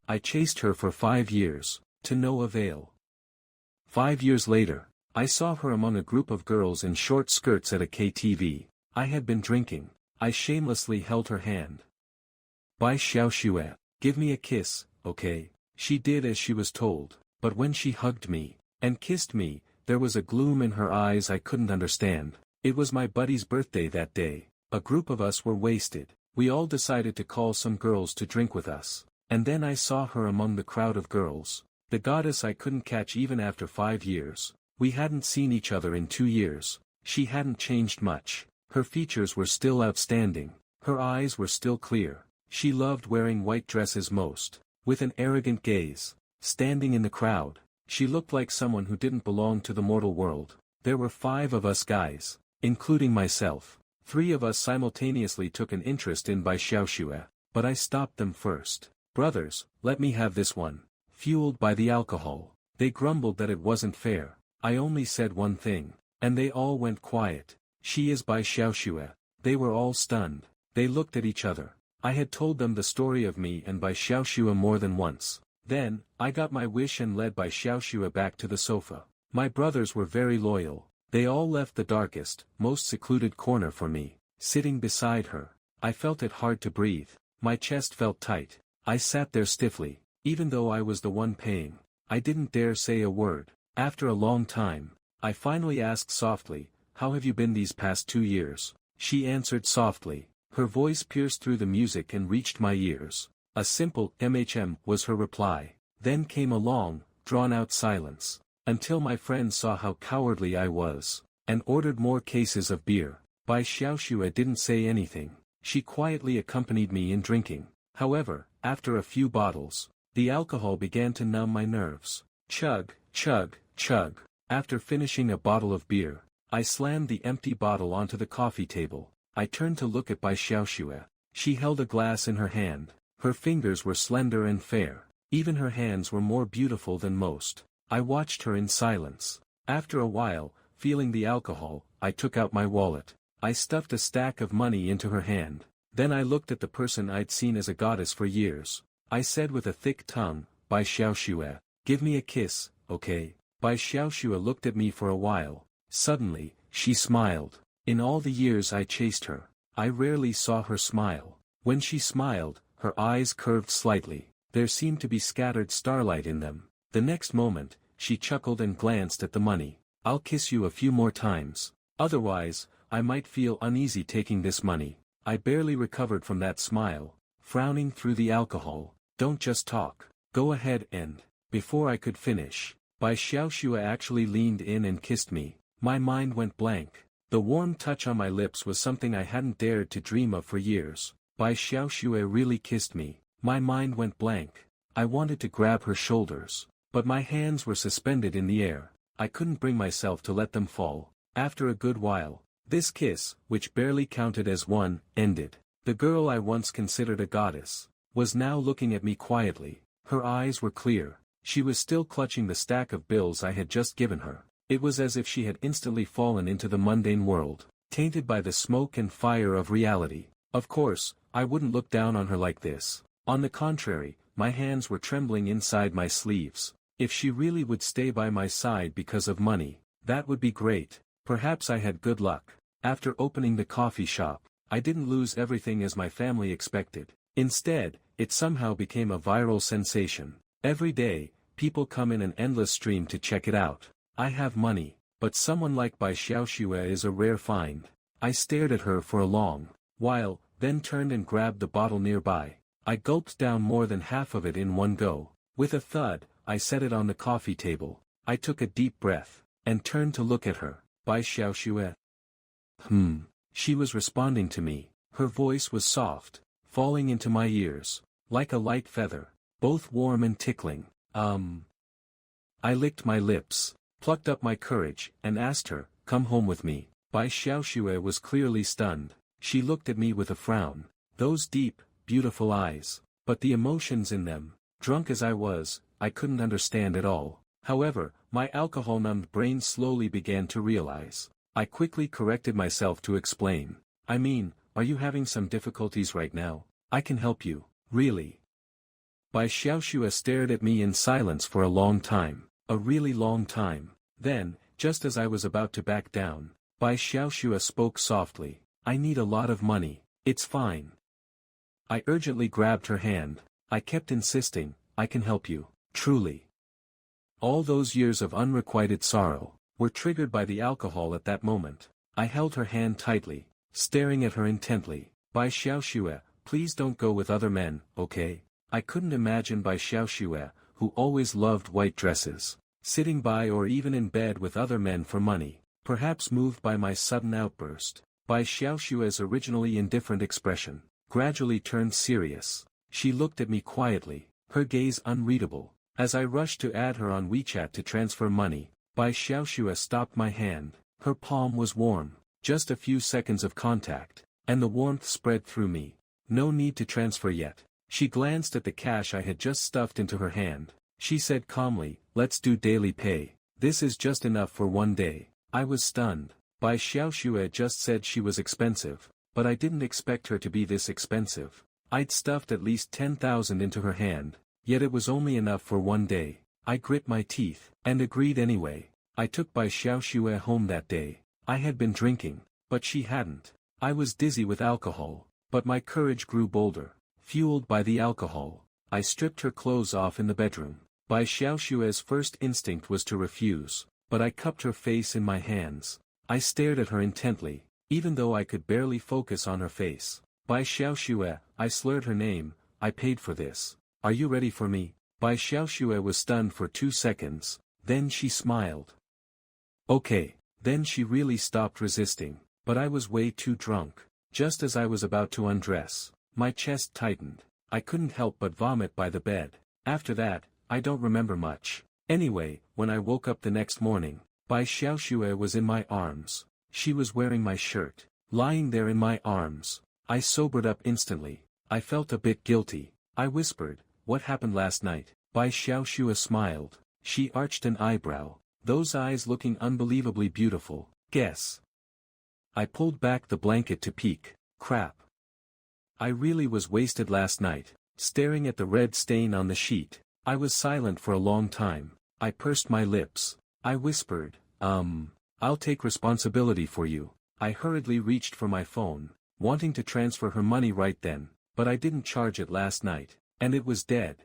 I chased her for 5 years, to no avail. 5 years later, I saw her among a group of girls in short skirts at a KTV. I had been drinking. I shamelessly held her hand. Bai Xiaoxue, give me a kiss, okay? She did as she was told, but when she hugged me, and kissed me, there was a gloom in her eyes I couldn't understand. It was my buddy's birthday that day. A group of us were wasted. We all decided to call some girls to drink with us. And then I saw her among the crowd of girls. The goddess I couldn't catch even after 5 years. We hadn't seen each other in 2 years. She hadn't changed much. Her features were still outstanding. Her eyes were still clear. She loved wearing white dresses most. With an arrogant gaze, standing in the crowd, she looked like someone who didn't belong to the mortal world. There were 5 of us guys, including myself. 3 of us simultaneously took an interest in Bai Xiaoxue, but I stopped them first. Brothers, let me have this one. Fueled by the alcohol, they grumbled that it wasn't fair. I only said one thing, and they all went quiet. She is Bai Xiaoxue. They were all stunned. They looked at each other. I had told them the story of me and Bai Xiaoxue more than once. Then, I got my wish and led Bai Xiaoxue back to the sofa. My brothers were very loyal. They all left the darkest, most secluded corner for me, sitting beside her. I felt it hard to breathe. My chest felt tight. I sat there stiffly, even though I was the one paying. I didn't dare say a word. After a long time, I finally asked softly, "How have you been these past 2 years?" She answered softly. Her voice pierced through the music and reached my ears. A simple was her reply. Then came a long, drawn-out silence, until my friends saw how cowardly I was, and ordered more cases of beer. Bai Xiaoxue didn't say anything. She quietly accompanied me in drinking. However, after a few bottles, the alcohol began to numb my nerves. Chug, chug, chug. After finishing a bottle of beer, I slammed the empty bottle onto the coffee table. I turned to look at Bai Xiaoxue. She held a glass in her hand. Her fingers were slender and fair. Even her hands were more beautiful than most. I watched her in silence. After a while, feeling the alcohol, I took out my wallet. I stuffed a stack of money into her hand. Then I looked at the person I'd seen as a goddess for years. I said with a thick tongue, "Bai Xiaoxue, give me a kiss, okay?" Bai Xiaoxue looked at me for a while. Suddenly, she smiled. In all the years I chased her, I rarely saw her smile. When she smiled, her eyes curved slightly. There seemed to be scattered starlight in them. The next moment, she chuckled and glanced at the money. "I'll kiss you a few more times. Otherwise, I might feel uneasy taking this money." I barely recovered from that smile, frowning through the alcohol. "Don't just talk. Go ahead and..." Before I could finish, Bai Xiaoxue actually leaned in and kissed me. My mind went blank. The warm touch on my lips was something I hadn't dared to dream of for years. Bai Xiaoxue really kissed me. My mind went blank. I wanted to grab her shoulders, but my hands were suspended in the air. I couldn't bring myself to let them fall. After a good while, this kiss, which barely counted as one, ended. The girl I once considered a goddess, was now looking at me quietly. Her eyes were clear. She was still clutching the stack of bills I had just given her. It was as if she had instantly fallen into the mundane world, tainted by the smoke and fire of reality. Of course, I wouldn't look down on her like this. On the contrary, my hands were trembling inside my sleeves. If she really would stay by my side because of money, that would be great. Perhaps I had good luck. After opening the coffee shop, I didn't lose everything as my family expected. Instead, it somehow became a viral sensation. Every day, people come in an endless stream to check it out. I have money, but someone like Bai Xiaoxue is a rare find. I stared at her for a long while, then turned and grabbed the bottle nearby. I gulped down more than half of it in one go. With a thud, I set it on the coffee table. I took a deep breath, and turned to look at her. "Bai Xiaoxue." She was responding to me. Her voice was soft, falling into my ears, like a light feather, both warm and tickling. I licked my lips, plucked up my courage, and asked her, "Come home with me." Bai Xiaoxue was clearly stunned. She looked at me with a frown. Those deep, beautiful eyes. But the emotions in them, drunk as I was, I couldn't understand at all. However, my alcohol-numbed brain slowly began to realize. I quickly corrected myself to explain. "I mean, are you having some difficulties right now? I can help you, really." Bai Xiaoxue stared at me in silence for a long time, a really long time. Then, just as I was about to back down, Bai Xiaoxue spoke softly, I need a lot of money, it's fine. I urgently grabbed her hand. I kept insisting, I can help you, truly. All those years of unrequited sorrow were triggered by the alcohol at that moment. I held her hand tightly, staring at her intently. Bai Xiaoxue, please don't go with other men, okay? I couldn't imagine Bai Xiaoxue, who always loved white dresses, sitting by or even in bed with other men for money. Perhaps moved by my sudden outburst, Bai Xiaoxue's originally indifferent expression gradually turned serious. She looked at me quietly, her gaze unreadable. As I rushed to add her on WeChat to transfer money, Bai Xiaoxue stopped my hand. Her palm was warm, just a few seconds of contact, and the warmth spread through me. No need to transfer yet. She glanced at the cash I had just stuffed into her hand. She said calmly, let's do daily pay. This is just enough for one day. I was stunned. Bai Xiaoxue just said she was expensive, but I didn't expect her to be this expensive. I'd stuffed at least 10,000 into her hand, yet it was only enough for one day. I grit my teeth, and agreed anyway. I took Bai Xiaoxue home that day. I had been drinking, but she hadn't. I was dizzy with alcohol, but my courage grew bolder. Fueled by the alcohol, I stripped her clothes off in the bedroom. Bai Xiaoxue's first instinct was to refuse, but I cupped her face in my hands. I stared at her intently, even though I could barely focus on her face. Bai Xiaoxue, I slurred her name, I paid for this. Are you ready for me? Bai Xiaoxue was stunned for 2 seconds, then she smiled. Okay, then she really stopped resisting, but I was way too drunk. Just as I was about to undress, my chest tightened. I couldn't help but vomit by the bed. After that, I don't remember much. Anyway, when I woke up the next morning, Bai Xiaoxue was in my arms. She was wearing my shirt, lying there in my arms. I sobered up instantly. I felt a bit guilty. I whispered, what happened last night? Bai Xiaoxue smiled. She arched an eyebrow, those eyes looking unbelievably beautiful. Guess. I pulled back the blanket to peek. Crap. I really was wasted last night, staring at the red stain on the sheet. I was silent for a long time. I pursed my lips. I whispered, I'll take responsibility for you. I hurriedly reached for my phone, wanting to transfer her money right then, but I didn't charge it last night, and it was dead.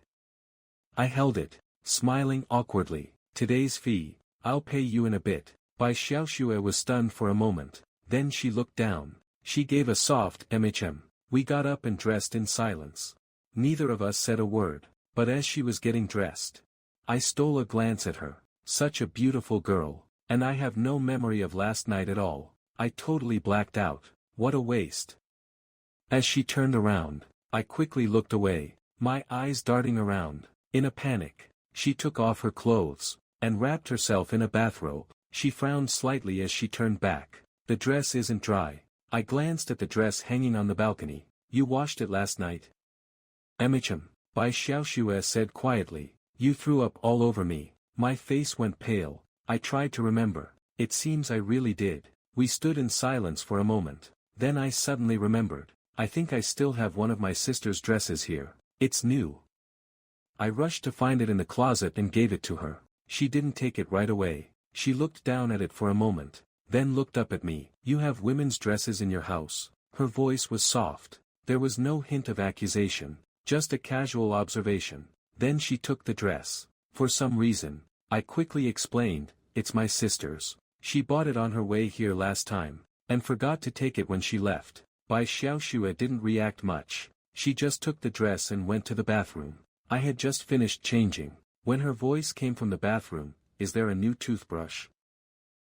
I held it, smiling awkwardly. Today's fee, I'll pay you in a bit. Bai Xiaoxue was stunned for a moment, then she looked down. She gave a soft MHM. We got up and dressed in silence. Neither of us said a word, but as she was getting dressed, I stole a glance at her. Such a beautiful girl, and I have no memory of last night at all. I totally blacked out. What a waste. As she turned around, I quickly looked away, my eyes darting around. In a panic, she took off her clothes, and wrapped herself in a bathrobe. She frowned slightly as she turned back. The dress isn't dry. I glanced at the dress hanging on the balcony. You washed it last night? MHM, Bai Xiaoxue said quietly. You threw up all over me. My face went pale. I tried to remember. It seems I really did. We stood in silence for a moment. Then I suddenly remembered. I think I still have one of my sister's dresses here. It's new. I rushed to find it in the closet and gave it to her. She didn't take it right away. She looked down at it for a moment, then looked up at me. You have women's dresses in your house. Her voice was soft. There was no hint of accusation, just a casual observation. Then she took the dress. For some reason, I quickly explained, it's my sister's. She bought it on her way here last time, and forgot to take it when she left. Bai Xiaoxue didn't react much. She just took the dress and went to the bathroom. I had just finished changing, when her voice came from the bathroom, is there a new toothbrush?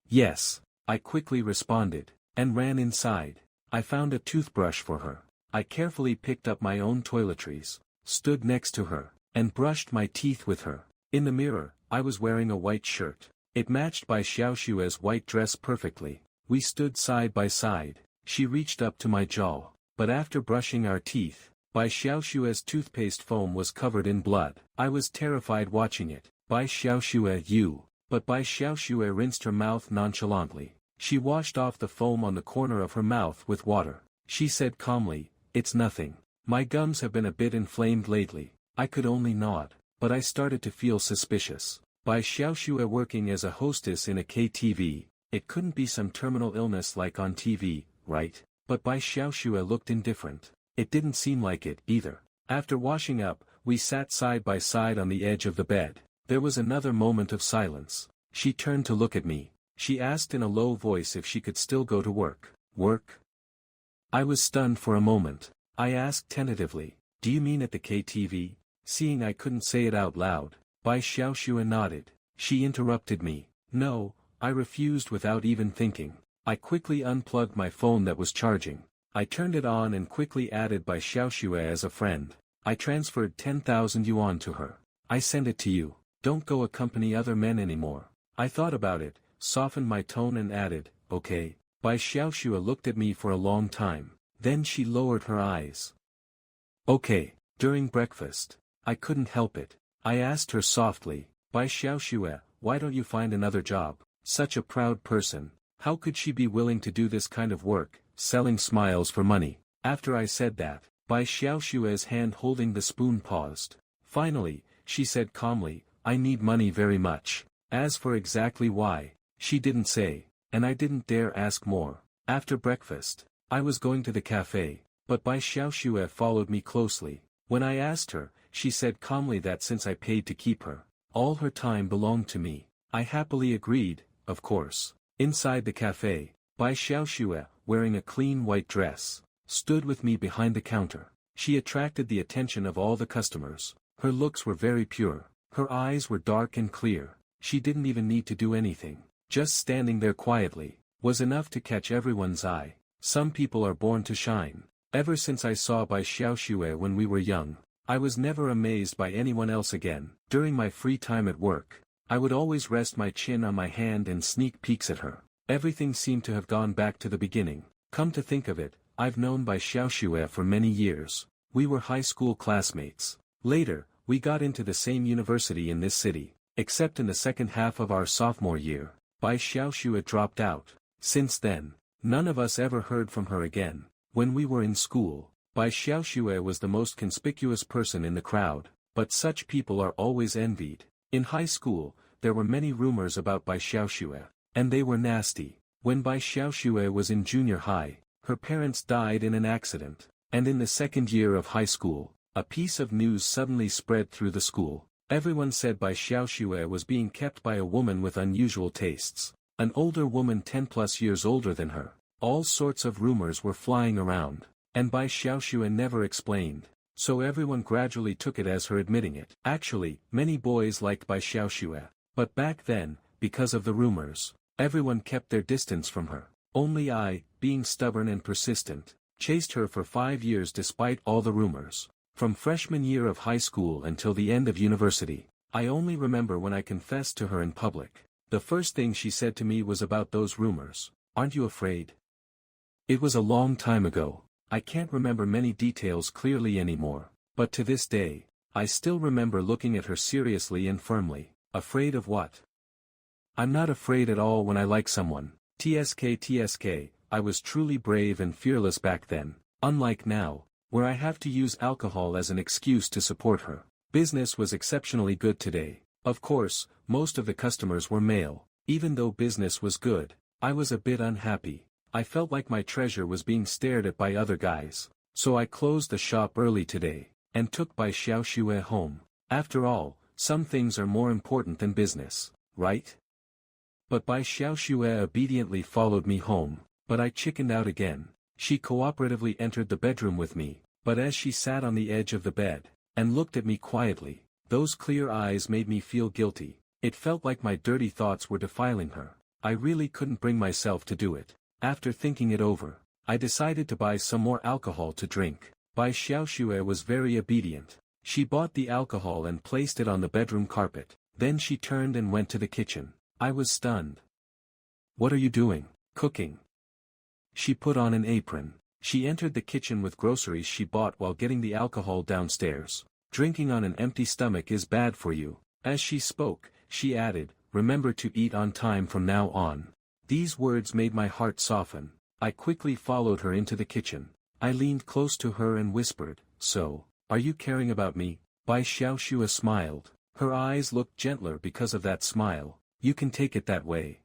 Yes, I quickly responded, and ran inside. I found a toothbrush for her. I carefully picked up my own toiletries, stood next to her, and brushed my teeth with her. In the mirror, I was wearing a white shirt. It matched Bai Xiaoxue's white dress perfectly. We stood side by side. She reached up to my jaw, but after brushing our teeth, Bai Xiaoxue's toothpaste foam was covered in blood. I was terrified watching it. Bai Xiaoxue, you. But Bai Xiaoxue rinsed her mouth nonchalantly. She washed off the foam on the corner of her mouth with water. She said calmly, it's nothing. My gums have been a bit inflamed lately. I could only nod, but I started to feel suspicious. By Xiaoxue working as a hostess in a KTV, it couldn't be some terminal illness like on TV, right? But Bai Xiaoxue looked indifferent. It didn't seem like it, either. After washing up, we sat side by side on the edge of the bed. There was another moment of silence. She turned to look at me. She asked in a low voice if she could still go to work. Work? I was stunned for a moment. I asked tentatively, do you mean at the KTV? Seeing I couldn't say it out loud, Bai Xiaoxue nodded. She interrupted me. No, I refused without even thinking. I quickly unplugged my phone that was charging. I turned it on and quickly added Bai Xiaoxue as a friend. I transferred 10,000 yuan to her. I sent it to you. Don't go accompany other men anymore. I thought about it, softened my tone and added, okay. Bai Xiaoxue looked at me for a long time. Then she lowered her eyes. Okay. During breakfast, I couldn't help it. I asked her softly, Bai Xiaoxue, why don't you find another job? Such a proud person. How could she be willing to do this kind of work, selling smiles for money? After I said that, Bai Xiaoxue's hand holding the spoon paused. Finally, she said calmly, I need money very much. As for exactly why, she didn't say, and I didn't dare ask more. After breakfast, I was going to the cafe, but Bai Xiaoxue followed me closely. When I asked her, she said calmly that since I paid to keep her, all her time belonged to me. I happily agreed, of course. Inside the cafe, Bai Xiaoxue, wearing a clean white dress, stood with me behind the counter. She attracted the attention of all the customers. Her looks were very pure. Her eyes were dark and clear. She didn't even need to do anything. Just standing there quietly was enough to catch everyone's eye. Some people are born to shine. Ever since I saw Bai Xiaoxue when we were young, I was never amazed by anyone else again. During my free time at work, I would always rest my chin on my hand and sneak peeks at her. Everything seemed to have gone back to the beginning. Come to think of it, I've known Bai Xiaoxue for many years. We were high school classmates. Later, we got into the same university in this city. Except in the second half of our sophomore year, Bai Xiaoxue dropped out. Since then, none of us ever heard from her again. When we were in school, Bai Xiaoxue was the most conspicuous person in the crowd, but such people are always envied. In high school, there were many rumors about Bai Xiaoxue, and they were nasty. When Bai Xiaoxue was in junior high, her parents died in an accident, and in the second year of high school, a piece of news suddenly spread through the school. Everyone said Bai Xiaoxue was being kept by a woman with unusual tastes, an older woman 10+ years older than her. All sorts of rumors were flying around, and Bai Xiaoxue never explained, so everyone gradually took it as her admitting it. Actually, many boys liked Bai Xiaoxue, but back then, because of the rumors, everyone kept their distance from her. Only I, being stubborn and persistent, chased her for 5 years despite all the rumors. From freshman year of high school until the end of university, I only remember when I confessed to her in public. The first thing she said to me was about those rumors. Aren't you afraid? It was a long time ago. I can't remember many details clearly anymore, but to this day, I still remember looking at her seriously and firmly. Afraid of what? I'm not afraid at all when I like someone. TSK, I was truly brave and fearless back then, unlike now, where I have to use alcohol as an excuse to support her. Business was exceptionally good today. Of course, most of the customers were male. Even though business was good, I was a bit unhappy. I felt like my treasure was being stared at by other guys. So I closed the shop early today, and took Bai Xiaoxue home. After all, some things are more important than business, right? But Bai Xiaoxue obediently followed me home, but I chickened out again. She cooperatively entered the bedroom with me, but as she sat on the edge of the bed, and looked at me quietly, those clear eyes made me feel guilty. It felt like my dirty thoughts were defiling her. I really couldn't bring myself to do it. After thinking it over, I decided to buy some more alcohol to drink. Bai Xiaoxue was very obedient. She bought the alcohol and placed it on the bedroom carpet. Then she turned and went to the kitchen. I was stunned. What are you doing? Cooking. She put on an apron. She entered the kitchen with groceries she bought while getting the alcohol downstairs. Drinking on an empty stomach is bad for you. As she spoke, she added, remember to eat on time from now on. These words made my heart soften. I quickly followed her into the kitchen. I leaned close to her and whispered, so, are you caring about me? Bai Xiaoxue smiled. Her eyes looked gentler because of that smile. You can take it that way.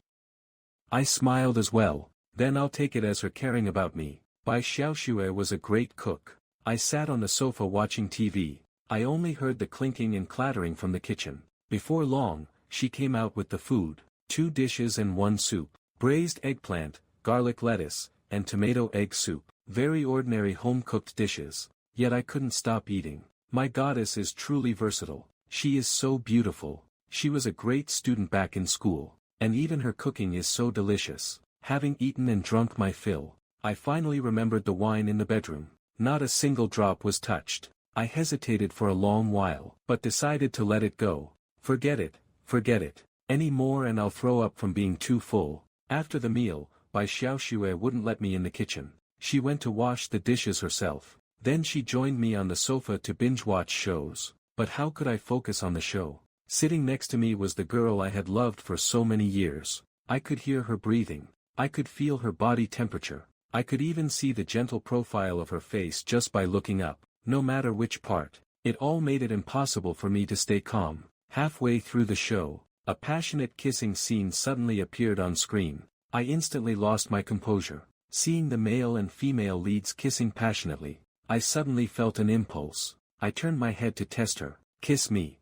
I smiled as well. Then I'll take it as her caring about me. Bai Xiaoxue was a great cook. I sat on the sofa watching TV. I only heard the clinking and clattering from the kitchen. Before long, she came out with the food. 2 dishes and 1 soup. Braised eggplant, garlic lettuce, and tomato egg soup. Very ordinary home-cooked dishes. Yet I couldn't stop eating. My goddess is truly versatile. She is so beautiful. She was a great student back in school. And even her cooking is so delicious. Having eaten and drunk my fill, I finally remembered the wine in the bedroom. Not a single drop was touched. I hesitated for a long while, but decided to let it go. Forget it. Any more and I'll throw up from being too full. After the meal, Bai Xiaoxue wouldn't let me in the kitchen. She went to wash the dishes herself. Then she joined me on the sofa to binge-watch shows. But how could I focus on the show? Sitting next to me was the girl I had loved for so many years. I could hear her breathing. I could feel her body temperature. I could even see the gentle profile of her face just by looking up. No matter which part, it all made it impossible for me to stay calm. Halfway through the show, a passionate kissing scene suddenly appeared on screen. I instantly lost my composure. Seeing the male and female leads kissing passionately, I suddenly felt an impulse. I turned my head to test her. Kiss me.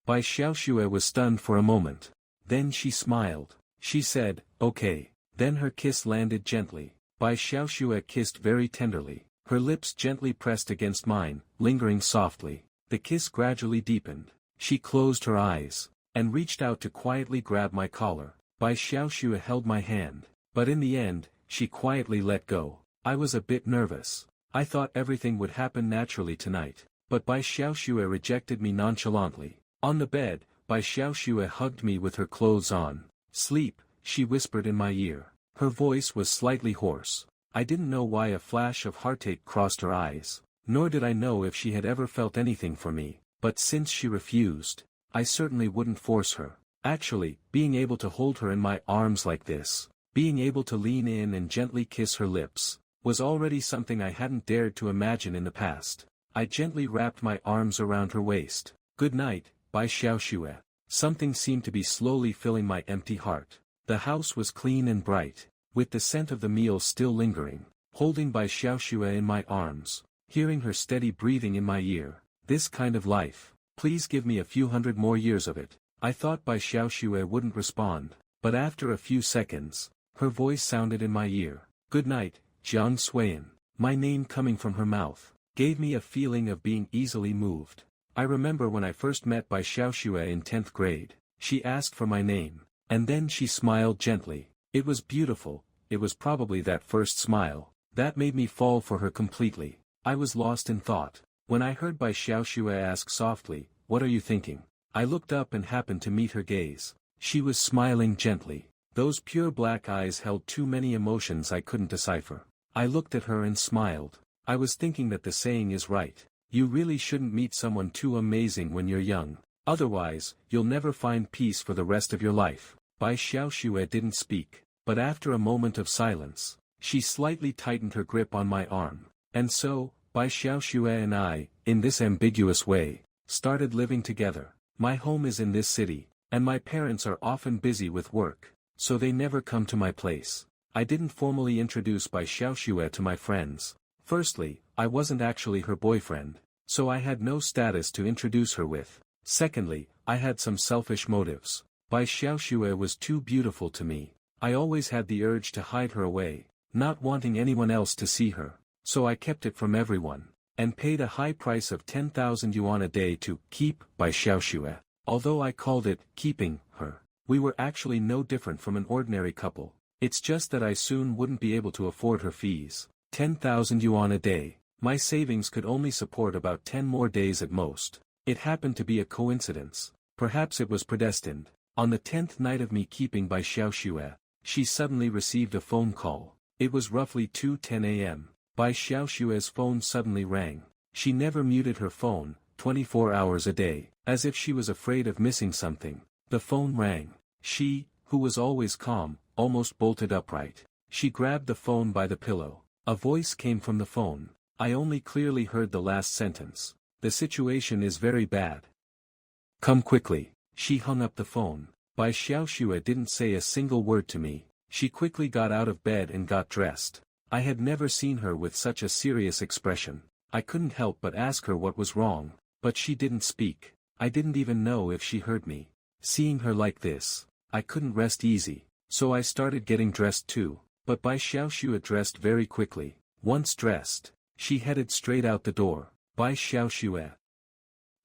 Bai Xiaoxue was stunned for a moment. Then she smiled. She said, okay. Then her kiss landed gently. Bai Xiaoxue kissed very tenderly. Her lips gently pressed against mine, lingering softly. The kiss gradually deepened. She closed her eyes, and reached out to quietly grab my collar. Bai Xiaoxue held my hand, but in the end, she quietly let go. I was a bit nervous. I thought everything would happen naturally tonight, but Bai Xiaoxue rejected me nonchalantly. On the bed, Bai Xiaoxue hugged me with her clothes on. Sleep, she whispered in my ear. Her voice was slightly hoarse. I didn't know why a flash of heartache crossed her eyes, nor did I know if she had ever felt anything for me, but since she refused, I certainly wouldn't force her. Actually, being able to hold her in my arms like this, being able to lean in and gently kiss her lips, was already something I hadn't dared to imagine in the past. I gently wrapped my arms around her waist. Good night, Bai Xiaoxue. Something seemed to be slowly filling my empty heart. The house was clean and bright, with the scent of the meal still lingering. Holding Bai Xiaoxue in my arms, hearing her steady breathing in my ear. This kind of life, please give me a few hundred more years of it. I thought Bai Xiaoxue wouldn't respond, but after a few seconds, her voice sounded in my ear. Good night, Jiang Suiyan. My name coming from her mouth, gave me a feeling of being easily moved. I remember when I first met Bai Xiaoxue in 10th grade, she asked for my name, and then she smiled gently. It was beautiful. It was probably that first smile that made me fall for her completely. I was lost in thought. When I heard Bai Xiaoxue ask softly, "What are you thinking?" I looked up and happened to meet her gaze. She was smiling gently. Those pure black eyes held too many emotions I couldn't decipher. I looked at her and smiled. I was thinking that the saying is right. You really shouldn't meet someone too amazing when you're young. Otherwise, you'll never find peace for the rest of your life. Bai Xiaoxue didn't speak, but after a moment of silence, she slightly tightened her grip on my arm. And so, Bai Xiaoxue and I, in this ambiguous way, started living together. My home is in this city, and my parents are often busy with work, so they never come to my place. I didn't formally introduce Bai Xiaoxue to my friends. Firstly, I wasn't actually her boyfriend, so I had no status to introduce her with. Secondly, I had some selfish motives. Bai Xiaoxue was too beautiful to me. I always had the urge to hide her away, not wanting anyone else to see her. So I kept it from everyone, and paid a high price of 10,000 yuan a day to keep Bai Xiaoxue. Although I called it keeping her, we were actually no different from an ordinary couple. It's just that I soon wouldn't be able to afford her fees. 10,000 yuan a day. My savings could only support about 10 more days at most. It happened to be a coincidence. Perhaps it was predestined. On the 10th night of me keeping Bai Xiaoxue, she suddenly received a phone call. It was roughly 2:10 a.m. Bai Xiaoxue's phone suddenly rang. She never muted her phone, 24 hours a day, as if she was afraid of missing something. The phone rang. She, who was always calm, almost bolted upright. She grabbed the phone by the pillow. A voice came from the phone. I only clearly heard the last sentence. the situation is very bad. Come quickly." She hung up the phone. Bai Xiaoxue didn't say a single word to me. She quickly got out of bed and got dressed. I had never seen her with such a serious expression. I couldn't help but ask her what was wrong, but she didn't speak. I didn't even know if she heard me. Seeing her like this, I couldn't rest easy, so I started getting dressed too, but Bai Xiaoxue dressed very quickly. Once dressed, she headed straight out the door. "Bai Xiaoxue."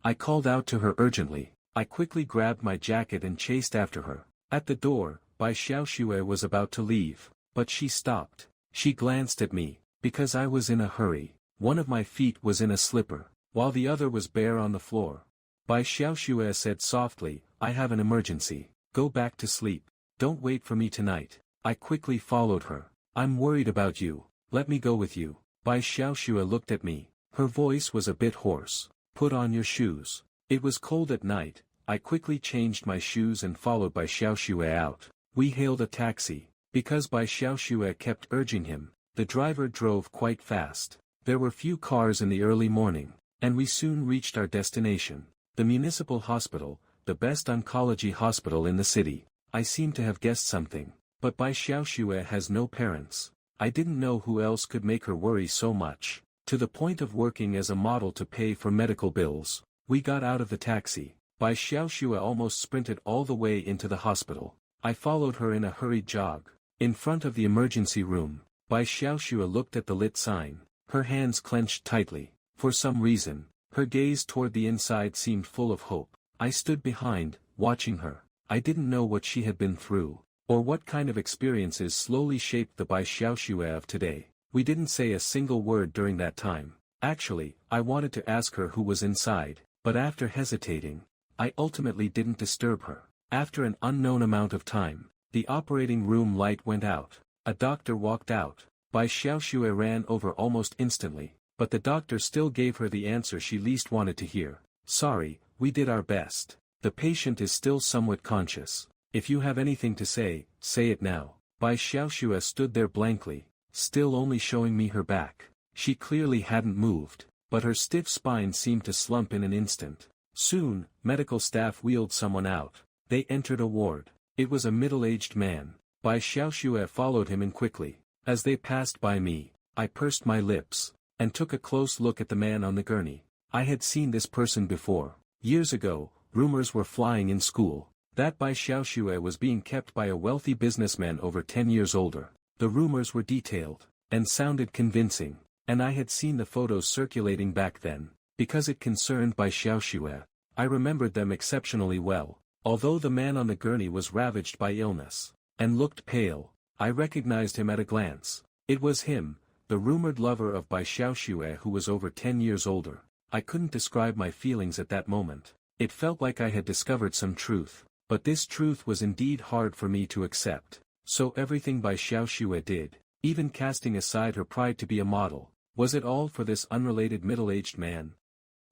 I called out to her urgently. I quickly grabbed my jacket and chased after her. At the door, Bai Xiaoxue was about to leave, but she stopped. She glanced at me, because I was in a hurry. One of my feet was in a slipper, while the other was bare on the floor. Bai Xiaoxue said softly, "I have an emergency. Go back to sleep. Don't wait for me tonight." I quickly followed her. "I'm worried about you. Let me go with you." Bai Xiaoxue looked at me. Her voice was a bit hoarse. "Put on your shoes." It was cold at night. I quickly changed my shoes and followed Bai Xiaoxue out. We hailed a taxi. Because Bai Xiaoxue kept urging him, the driver drove quite fast. There were few cars in the early morning, and we soon reached our destination. The municipal hospital, the best oncology hospital in the city. I seem to have guessed something, but Bai Xiaoxue has no parents. I didn't know who else could make her worry so much, to the point of working as a model to pay for medical bills. We got out of the taxi. Bai Xiaoxue almost sprinted all the way into the hospital. I followed her in a hurried jog. In front of the emergency room, Bai Xiaoxue looked at the lit sign. Her hands clenched tightly. For some reason, her gaze toward the inside seemed full of hope. I stood behind, watching her. I didn't know what she had been through, or what kind of experiences slowly shaped the Bai Xiaoxue of today. We didn't say a single word during that time. Actually, I wanted to ask her who was inside, but after hesitating, I ultimately didn't disturb her. After an unknown amount of time, the operating room light went out. A doctor walked out. Bai Xiaoxue ran over almost instantly, but the doctor still gave her the answer she least wanted to hear. "Sorry, we did our best. The patient is still somewhat conscious. If you have anything to say, say it now." Bai Xiaoxue stood there blankly, still only showing me her back. She clearly hadn't moved, but her stiff spine seemed to slump in an instant. Soon, medical staff wheeled someone out. They entered a ward. It was a middle-aged man. Bai Xiaoxue followed him in quickly. As they passed by me, I pursed my lips, and took a close look at the man on the gurney. I had seen this person before. Years ago, rumors were flying in school that Bai Xiaoxue was being kept by a wealthy businessman over 10 years older. The rumors were detailed, and sounded convincing, and I had seen the photos circulating back then. Because it concerned Bai Xiaoxue, I remembered them exceptionally well. Although the man on the gurney was ravaged by illness, and looked pale, I recognized him at a glance. It was him, the rumored lover of Bai Xiaoxue who was over 10 years older. I couldn't describe my feelings at that moment. It felt like I had discovered some truth, but this truth was indeed hard for me to accept. So everything Bai Xiaoxue did, even casting aside her pride to be a model, was it all for this unrelated middle-aged man?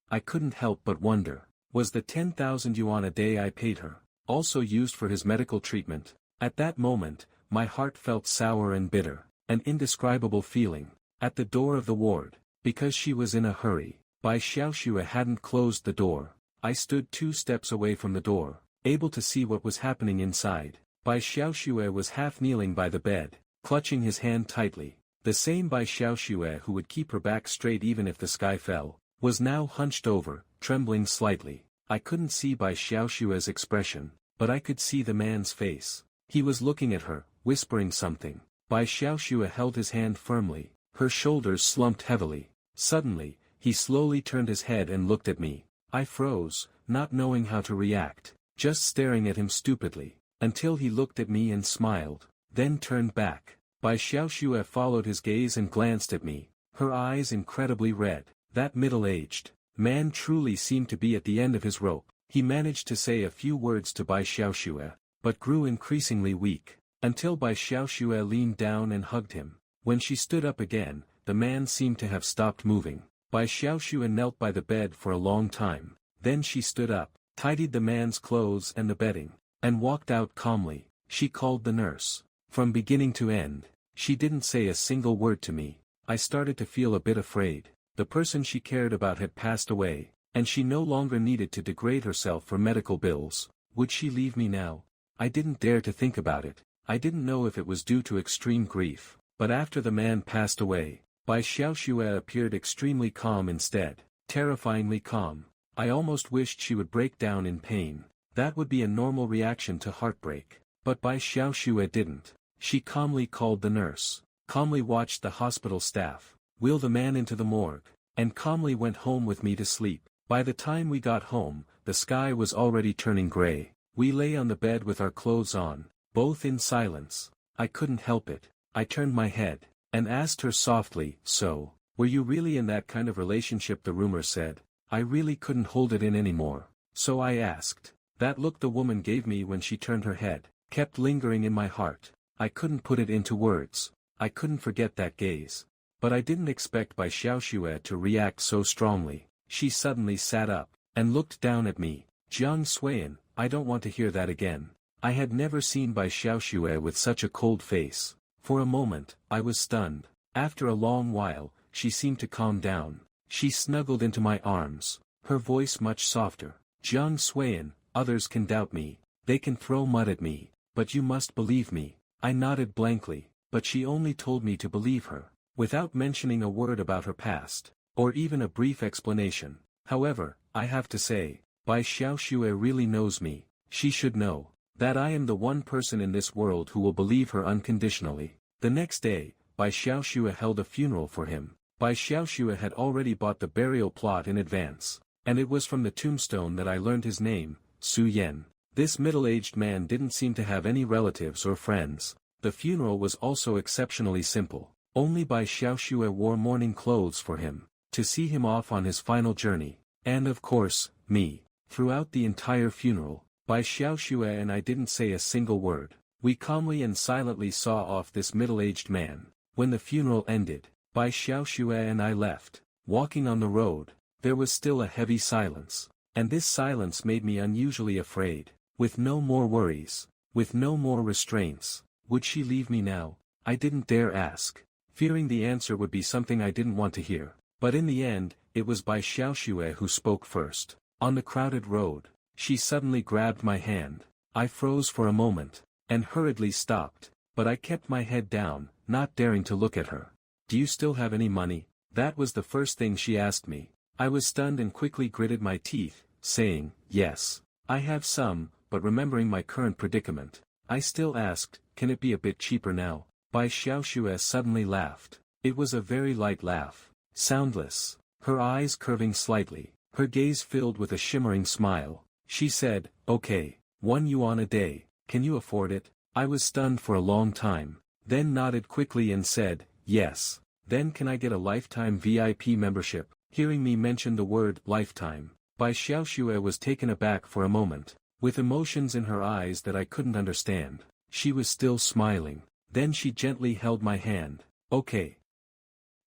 I couldn't help but wonder. Was the 10,000 yuan a day I paid her also used for his medical treatment? At that moment, my heart felt sour and bitter, an indescribable feeling. At the door of the ward, because she was in a hurry, Bai Xiaoxue hadn't closed the door. I stood 2 steps away from the door, able to see what was happening inside. Bai Xiaoxue was half kneeling by the bed, clutching his hand tightly. The same Bai Xiaoxue who would keep her back straight even if the sky fell, was now hunched over, trembling slightly. I couldn't see Bai Xiaoxue's expression, but I could see the man's face. He was looking at her, whispering something. Bai Xiaoxue held his hand firmly. Her shoulders slumped heavily. Suddenly, he slowly turned his head and looked at me. I froze, not knowing how to react, just staring at him stupidly, until he looked at me and smiled, then turned back. Bai Xiaoxue followed his gaze and glanced at me, her eyes incredibly red. That middle-aged man truly seemed to be at the end of his rope. He managed to say a few words to Bai Xiaoxue, but grew increasingly weak, until Bai Xiaoxue leaned down and hugged him. When she stood up again, the man seemed to have stopped moving. Bai Xiaoxue knelt by the bed for a long time. Then she stood up, tidied the man's clothes and the bedding, and walked out calmly. She called the nurse. From beginning to end, she didn't say a single word to me. I started to feel a bit afraid. the person she cared about had passed away, and she no longer needed to degrade herself for medical bills. Would she leave me now? I didn't dare to think about it. I didn't know if it was due to extreme grief, but after the man passed away, Bai Xiaoxue appeared extremely calm instead, terrifyingly calm. I almost wished she would break down in pain. That would be a normal reaction to heartbreak. But Bai Xiaoxue didn't. She calmly called the nurse, calmly watched the hospital staff, wheel the man into the morgue, and calmly went home with me to sleep. By the time we got home, the sky was already turning gray. We lay on the bed with our clothes on, both in silence. I couldn't help it. I turned my head, and asked her softly, "So, were you really in that kind of relationship?" The rumor said. I really couldn't hold it in anymore. So I asked. That look the woman gave me when she turned her head, kept lingering in my heart. I couldn't put it into words. I couldn't forget that gaze. But I didn't expect Bai Xiaoxue to react so strongly. She suddenly sat up, and looked down at me. "Jiang Suiyan, I don't want to hear that again." I had never seen Bai Xiaoxue with such a cold face. For a moment, I was stunned. After a long while, she seemed to calm down. She snuggled into my arms, her voice much softer. "Jiang Suiyan, others can doubt me, they can throw mud at me, but you must believe me." I nodded blankly, but she only told me to believe her, without mentioning a word about her past, or even a brief explanation. However, I have to say, Bai Xiaoxue really knows me. She should know that I am the one person in this world who will believe her unconditionally. The next day, Bai Xiaoxue held a funeral for him. Bai Xiaoxue had already bought the burial plot in advance, and it was from the tombstone that I learned his name, Su Yan. This middle-aged man didn't seem to have any relatives or friends. The funeral was also exceptionally simple. Only Bai Xiaoxue wore mourning clothes for him, to see him off on his final journey, and of course, me. Throughout the entire funeral, Bai Xiaoxue and I didn't say a single word. We calmly and silently saw off this middle-aged man. When the funeral ended, Bai Xiaoxue and I left. Walking on the road, there was still a heavy silence, and this silence made me unusually afraid. With no more worries, with no more restraints, would she leave me now? I didn't dare ask, fearing the answer would be something I didn't want to hear. But in the end, it was Bai Xiaoxue who spoke first. On the crowded road, she suddenly grabbed my hand. I froze for a moment, and hurriedly stopped, but I kept my head down, not daring to look at her. "Do you still have any money?" That was the first thing she asked me. I was stunned and quickly gritted my teeth, saying, "Yes, I have some," but remembering my current predicament, I still asked, "Can it be a bit cheaper now?" Bai Xiaoxue suddenly laughed. It was a very light laugh, soundless, her eyes curving slightly, her gaze filled with a shimmering smile. She said, "Okay, 1 yuan a day, can you afford it?" I was stunned for a long time, then nodded quickly and said, "Yes." "Then can I get a lifetime VIP membership?" Hearing me mention the word lifetime, Bai Xiaoxue was taken aback for a moment, with emotions in her eyes that I couldn't understand. She was still smiling. Then she gently held my hand. "Okay."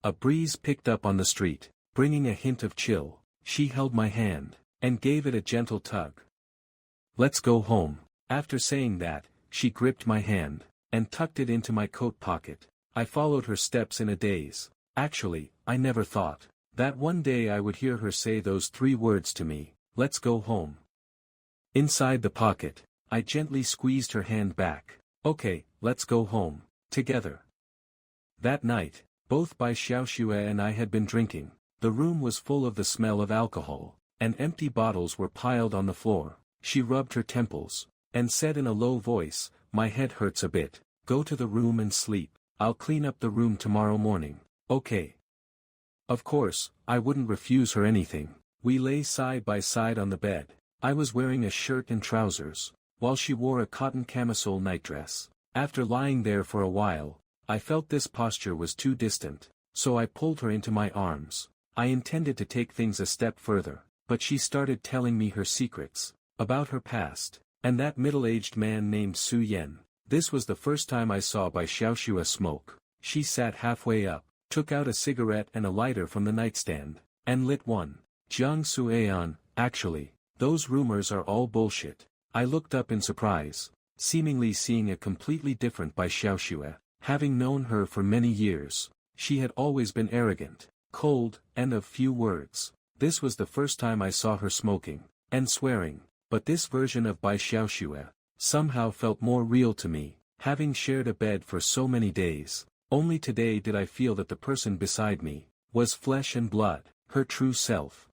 A breeze picked up on the street, bringing a hint of chill. She held my hand, and gave it a gentle tug. "Let's go home." After saying that, she gripped my hand, and tucked it into my coat pocket. I followed her steps in a daze. Actually, I never thought that one day I would hear her say those 3 words to me, "Let's go home." Inside the pocket, I gently squeezed her hand back. "Okay, let's go home, together." That night, both Bai Xiaoxue and I had been drinking. The room was full of the smell of alcohol, and empty bottles were piled on the floor. She rubbed her temples, and said in a low voice, "My head hurts a bit, go to the room and sleep. I'll clean up the room tomorrow morning." "Okay." Of course, I wouldn't refuse her anything. We lay side by side on the bed. I was wearing a shirt and trousers, while she wore a cotton camisole nightdress. After lying there for a while, I felt this posture was too distant, so I pulled her into my arms. I intended to take things a step further, but she started telling me her secrets, about her past, and that middle-aged man named Su Yan. This was the first time I saw Bai Xiaoxue smoke. She sat halfway up, took out a cigarette and a lighter from the nightstand, and lit one. "Jiang Suiyan, actually, those rumors are all bullshit." I looked up in surprise, seemingly seeing a completely different Bai Xiaoxue. Having known her for many years, she had always been arrogant, cold, and of few words. This was the first time I saw her smoking, and swearing, but this version of Bai Xiaoxue somehow felt more real to me, having shared a bed for so many days. Only today did I feel that the person beside me was flesh and blood, her true self.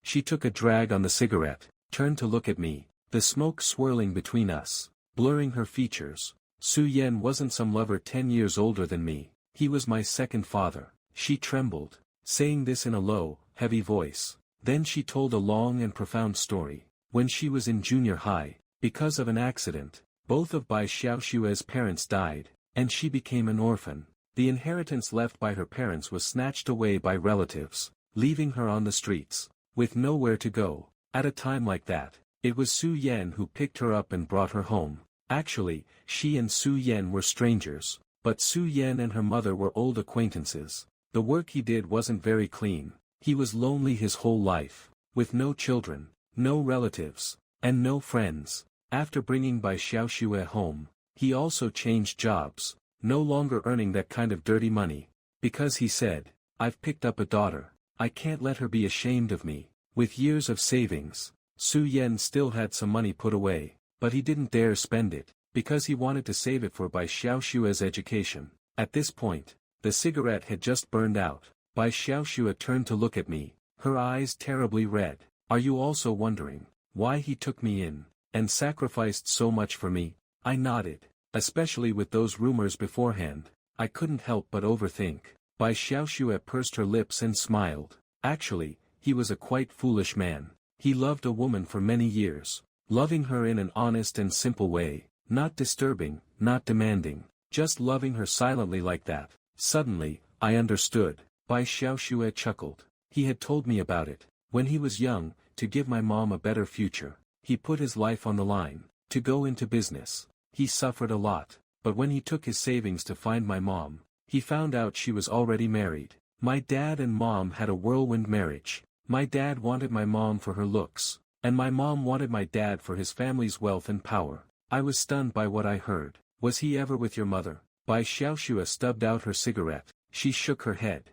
She took a drag on the cigarette, turned to look at me, the smoke swirling between us, blurring her features. Su Yan wasn't some lover 10 years older than me, he was my second father. She trembled, saying this in a low, heavy voice. Then she told a long and profound story. When she was in junior high, because of an accident, both of Bai Xiaoxue's parents died, and she became an orphan. The inheritance left by her parents was snatched away by relatives, leaving her on the streets, with nowhere to go. At a time like that, it was Su Yan who picked her up and brought her home. Actually, she and Su Yan were strangers, but Su Yan and her mother were old acquaintances. The work he did wasn't very clean. He was lonely his whole life, with no children, no relatives, and no friends. After bringing Bai Xiaoxue home, he also changed jobs, no longer earning that kind of dirty money, because he said, "I've picked up a daughter, I can't let her be ashamed of me." With years of savings, Su Yan still had some money put away, but he didn't dare spend it, because he wanted to save it for Bai Xiaoxue's education. At this point, the cigarette had just burned out. Bai Xiaoxue turned to look at me, her eyes terribly red. "Are you also wondering why he took me in, and sacrificed so much for me?" I nodded. Especially with those rumors beforehand, I couldn't help but overthink. Bai Xiaoxue pursed her lips and smiled. Actually, he was a quite foolish man. He loved a woman for many years, loving her in an honest and simple way, not disturbing, not demanding, just loving her silently like that. Suddenly, I understood. Bai Xiaoxue chuckled. He had told me about it. When he was young, to give my mom a better future, he put his life on the line, to go into business. He suffered a lot, but when he took his savings to find my mom, he found out she was already married. My dad and mom had a whirlwind marriage. My dad wanted my mom for her looks, and my mom wanted my dad for his family's wealth and power. I was stunned by what I heard. "Was he ever with your mother?" Bai Xiaoxue stubbed out her cigarette. She shook her head.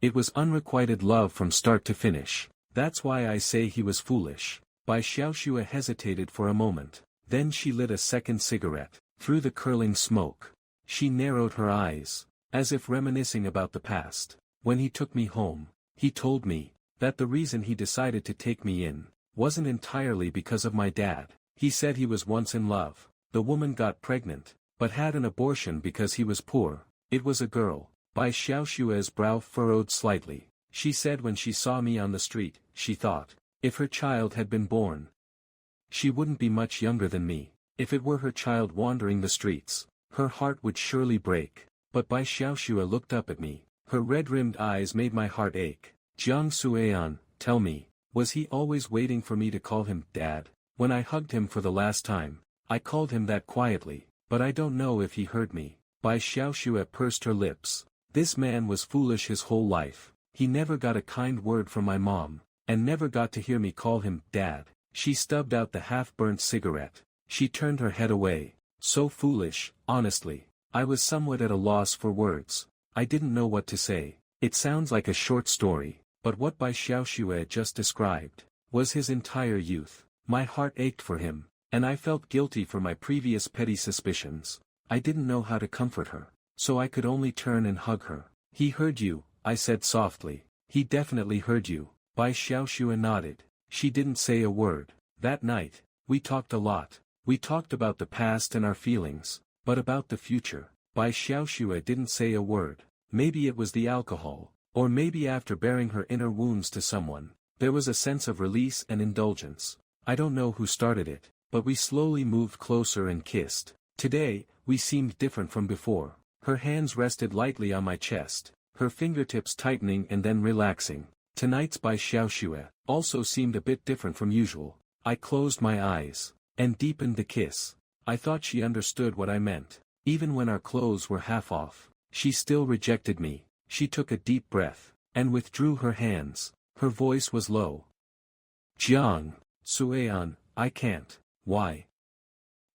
"It was unrequited love from start to finish. That's why I say he was foolish." Bai Xiaoxue hesitated for a moment. Then she lit a second cigarette. Through the curling smoke, she narrowed her eyes, as if reminiscing about the past. "When he took me home, he told me that the reason he decided to take me in wasn't entirely because of my dad. He said he was once in love. The woman got pregnant, but had an abortion because he was poor. It was a girl." Bai Xiaoxue's brow furrowed slightly. She said when she saw me on the street, she thought, if her child had been born, she wouldn't be much younger than me. If it were her child wandering the streets, her heart would surely break. But Bai Xiaoxue looked up at me. Her red-rimmed eyes made my heart ache. "Jiang Suean, tell me, was he always waiting for me to call him Dad? When I hugged him for the last time, I called him that quietly, but I don't know if he heard me." Bai Xiaoxue pursed her lips. This man was foolish his whole life. He never got a kind word from my mom, and never got to hear me call him Dad. She stubbed out the half-burnt cigarette. She turned her head away. "So foolish, honestly." I was somewhat at a loss for words. I didn't know what to say. It sounds like a short story, but what Bai Xiaoxue just described was his entire youth. My heart ached for him, and I felt guilty for my previous petty suspicions. I didn't know how to comfort her, so I could only turn and hug her. "He heard you," I said softly. "He definitely heard you." Bai Xiaoxue nodded. She didn't say a word. That night, we talked a lot. We talked about the past and our feelings, but about the future, Bai Xiaoxue didn't say a word. Maybe it was the alcohol, or maybe after bearing her inner wounds to someone, there was a sense of release and indulgence. I don't know who started it, but we slowly moved closer and kissed. Today, we seemed different from before. Her hands rested lightly on my chest, her fingertips tightening and then relaxing. Tonight's Bai Xiaoxue also seemed a bit different from usual. I closed my eyes, and deepened the kiss. I thought she understood what I meant. Even when our clothes were half off, she still rejected me. She took a deep breath, and withdrew her hands. Her voice was low. "Jiang Suean, I can't." "Why?"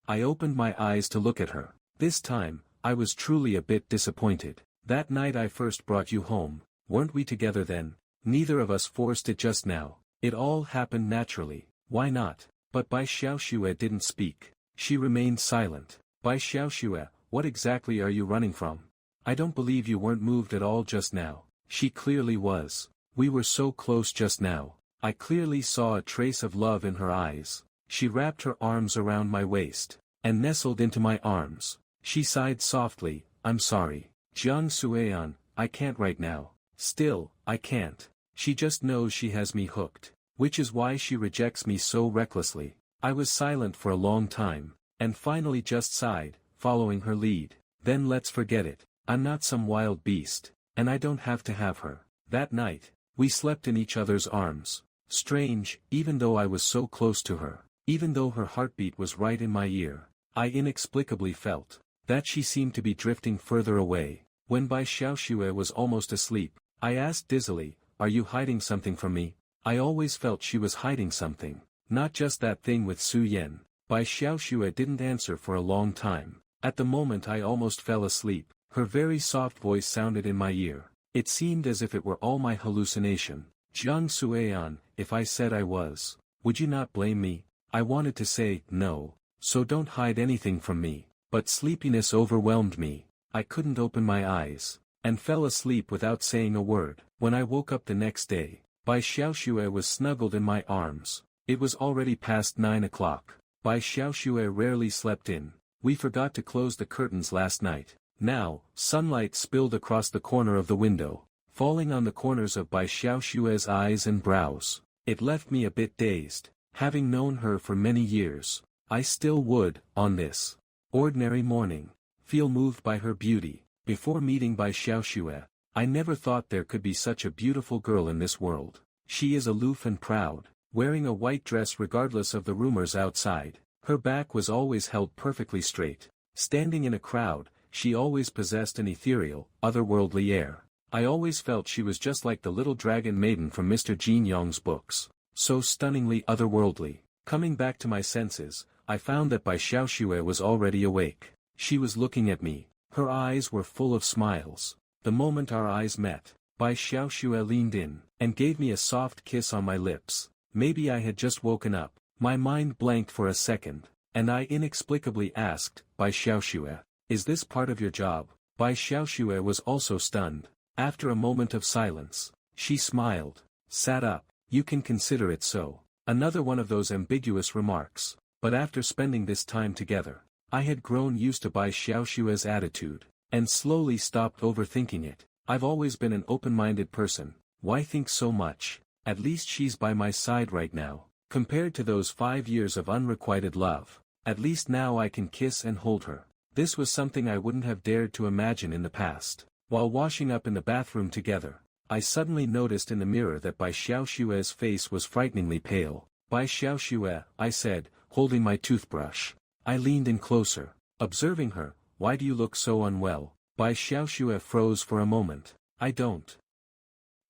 I opened my eyes to look at her. This time, I was truly a bit disappointed. "That night I first brought you home, Weren't we together then? Neither of us forced it just now. It all happened naturally. Why not? But Bai Xiaoxue didn't speak. She remained silent. Bai Xiaoxue, what exactly are you running from? I don't believe you weren't moved at all just now. She clearly was. We were so close just now. I clearly saw a trace of love in her eyes. She wrapped her arms around my waist, and nestled into my arms. She sighed softly, I'm sorry. Jiang Suean, I can't right now. Still, I can't. She just knows she has me hooked, which is why she rejects me so recklessly. I was silent for a long time, and finally just sighed, following her lead. Then let's forget it. I'm not some wild beast, and I don't have to have her. That night, we slept in each other's arms. Strange, even though I was so close to her, even though her heartbeat was right in my ear, I inexplicably felt that she seemed to be drifting further away. When Bai Xiaoxue was almost asleep, I asked dizzily, are you hiding something from me? I always felt she was hiding something, not just that thing with Su Yan. Bai Xiaoxue didn't answer for a long time. At the moment I almost fell asleep. Her very soft voice sounded in my ear. It seemed as if it were all my hallucination. Jiang Suean, if I said I was, would you not blame me? I wanted to say, no, so don't hide anything from me, but sleepiness overwhelmed me. I couldn't open my eyes, and fell asleep without saying a word. When I woke up the next day, Bai Xiaoxue was snuggled in my arms. It was already past 9 o'clock. Bai Xiaoxue rarely slept in. We forgot to close the curtains last night. Now, sunlight spilled across the corner of the window, falling on the corners of Bai Xiaoxue's eyes and brows. It left me a bit dazed. Having known her for many years, I still would, on this ordinary morning, feel moved by her beauty. Before meeting Bai Xiaoxue, I never thought there could be such a beautiful girl in this world. She is aloof and proud, wearing a white dress regardless of the rumors outside. Her back was always held perfectly straight. Standing in a crowd, she always possessed an ethereal, otherworldly air. I always felt she was just like the little dragon maiden from Mr. Jin Yong's books, so stunningly otherworldly. Coming back to my senses, I found that Bai Xiaoxue was already awake. She was looking at me. Her eyes were full of smiles. The moment our eyes met, Bai Xiaoxue leaned in, and gave me a soft kiss on my lips. Maybe I had just woken up. My mind blanked for a second, and I inexplicably asked, Bai Xiaoxue, is this part of your job? Bai Xiaoxue was also stunned. After a moment of silence, she smiled, sat up. You can consider it so. Another one of those ambiguous remarks. But after spending this time together, I had grown used to Bai Xiaoxue's attitude, and slowly stopped overthinking it. I've always been an open-minded person. Why think so much? At least she's by my side right now. Compared to those 5 years of unrequited love, at least now I can kiss and hold her. This was something I wouldn't have dared to imagine in the past. While washing up in the bathroom together, I suddenly noticed in the mirror that Bai Xiaoxue's face was frighteningly pale. Bai Xiaoxue, I said, holding my toothbrush. I leaned in closer, observing her. Why do you look so unwell? Bai Xiaoxue froze for a moment. I don't.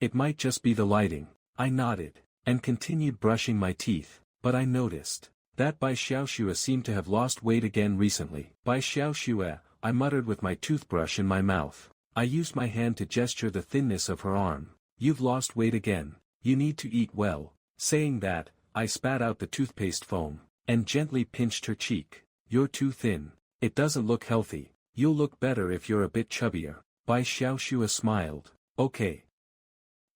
It might just be the lighting. I nodded, and continued brushing my teeth, but I noticed that Bai Xiaoxue seemed to have lost weight again recently. Bai Xiaoxue, I muttered with my toothbrush in my mouth. I used my hand to gesture the thinness of her arm. You've lost weight again. You need to eat well. Saying that, I spat out the toothpaste foam, and gently pinched her cheek. You're too thin. It doesn't look healthy. You'll look better if you're a bit chubbier. Bai Xiaoxue smiled. Okay.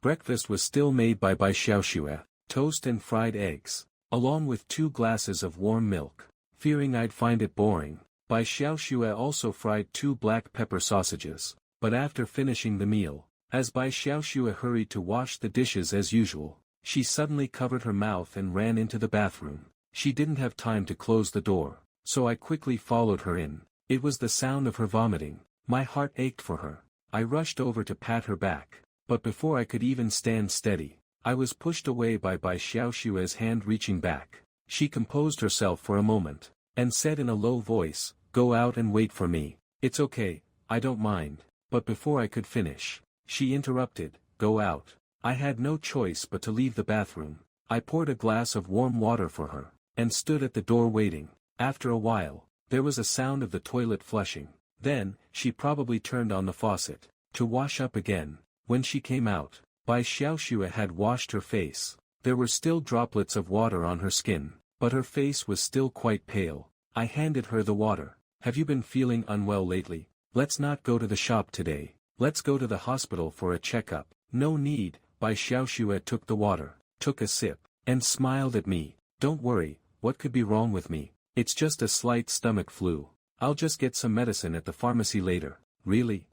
Breakfast was still made by Bai Xiaoxue, toast and fried eggs, along with 2 glasses of warm milk. Fearing I'd find it boring, Bai Xiaoxue also fried 2 black pepper sausages. But after finishing the meal, as Bai Xiaoxue hurried to wash the dishes as usual, she suddenly covered her mouth and ran into the bathroom. She didn't have time to close the door, so I quickly followed her in. It was the sound of her vomiting. My heart ached for her. I rushed over to pat her back, but before I could even stand steady, I was pushed away by Bai Xiaoxue's hand reaching back. She composed herself for a moment, and said in a low voice, "Go out and wait for me. It's okay, I don't mind." But before I could finish, she interrupted, "Go out." I had no choice but to leave the bathroom. I poured a glass of warm water for her, and stood at the door waiting. After a while, there was a sound of the toilet flushing. Then, she probably turned on the faucet, to wash up again. When she came out, Bai Xiaoxue had washed her face. There were still droplets of water on her skin, but her face was still quite pale. I handed her the water. Have you been feeling unwell lately? Let's not go to the shop today. Let's go to the hospital for a checkup. No need. Bai Xiaoxue took the water, took a sip, and smiled at me. Don't worry, what could be wrong with me? It's just a slight stomach flu. I'll just get some medicine at the pharmacy later. Really?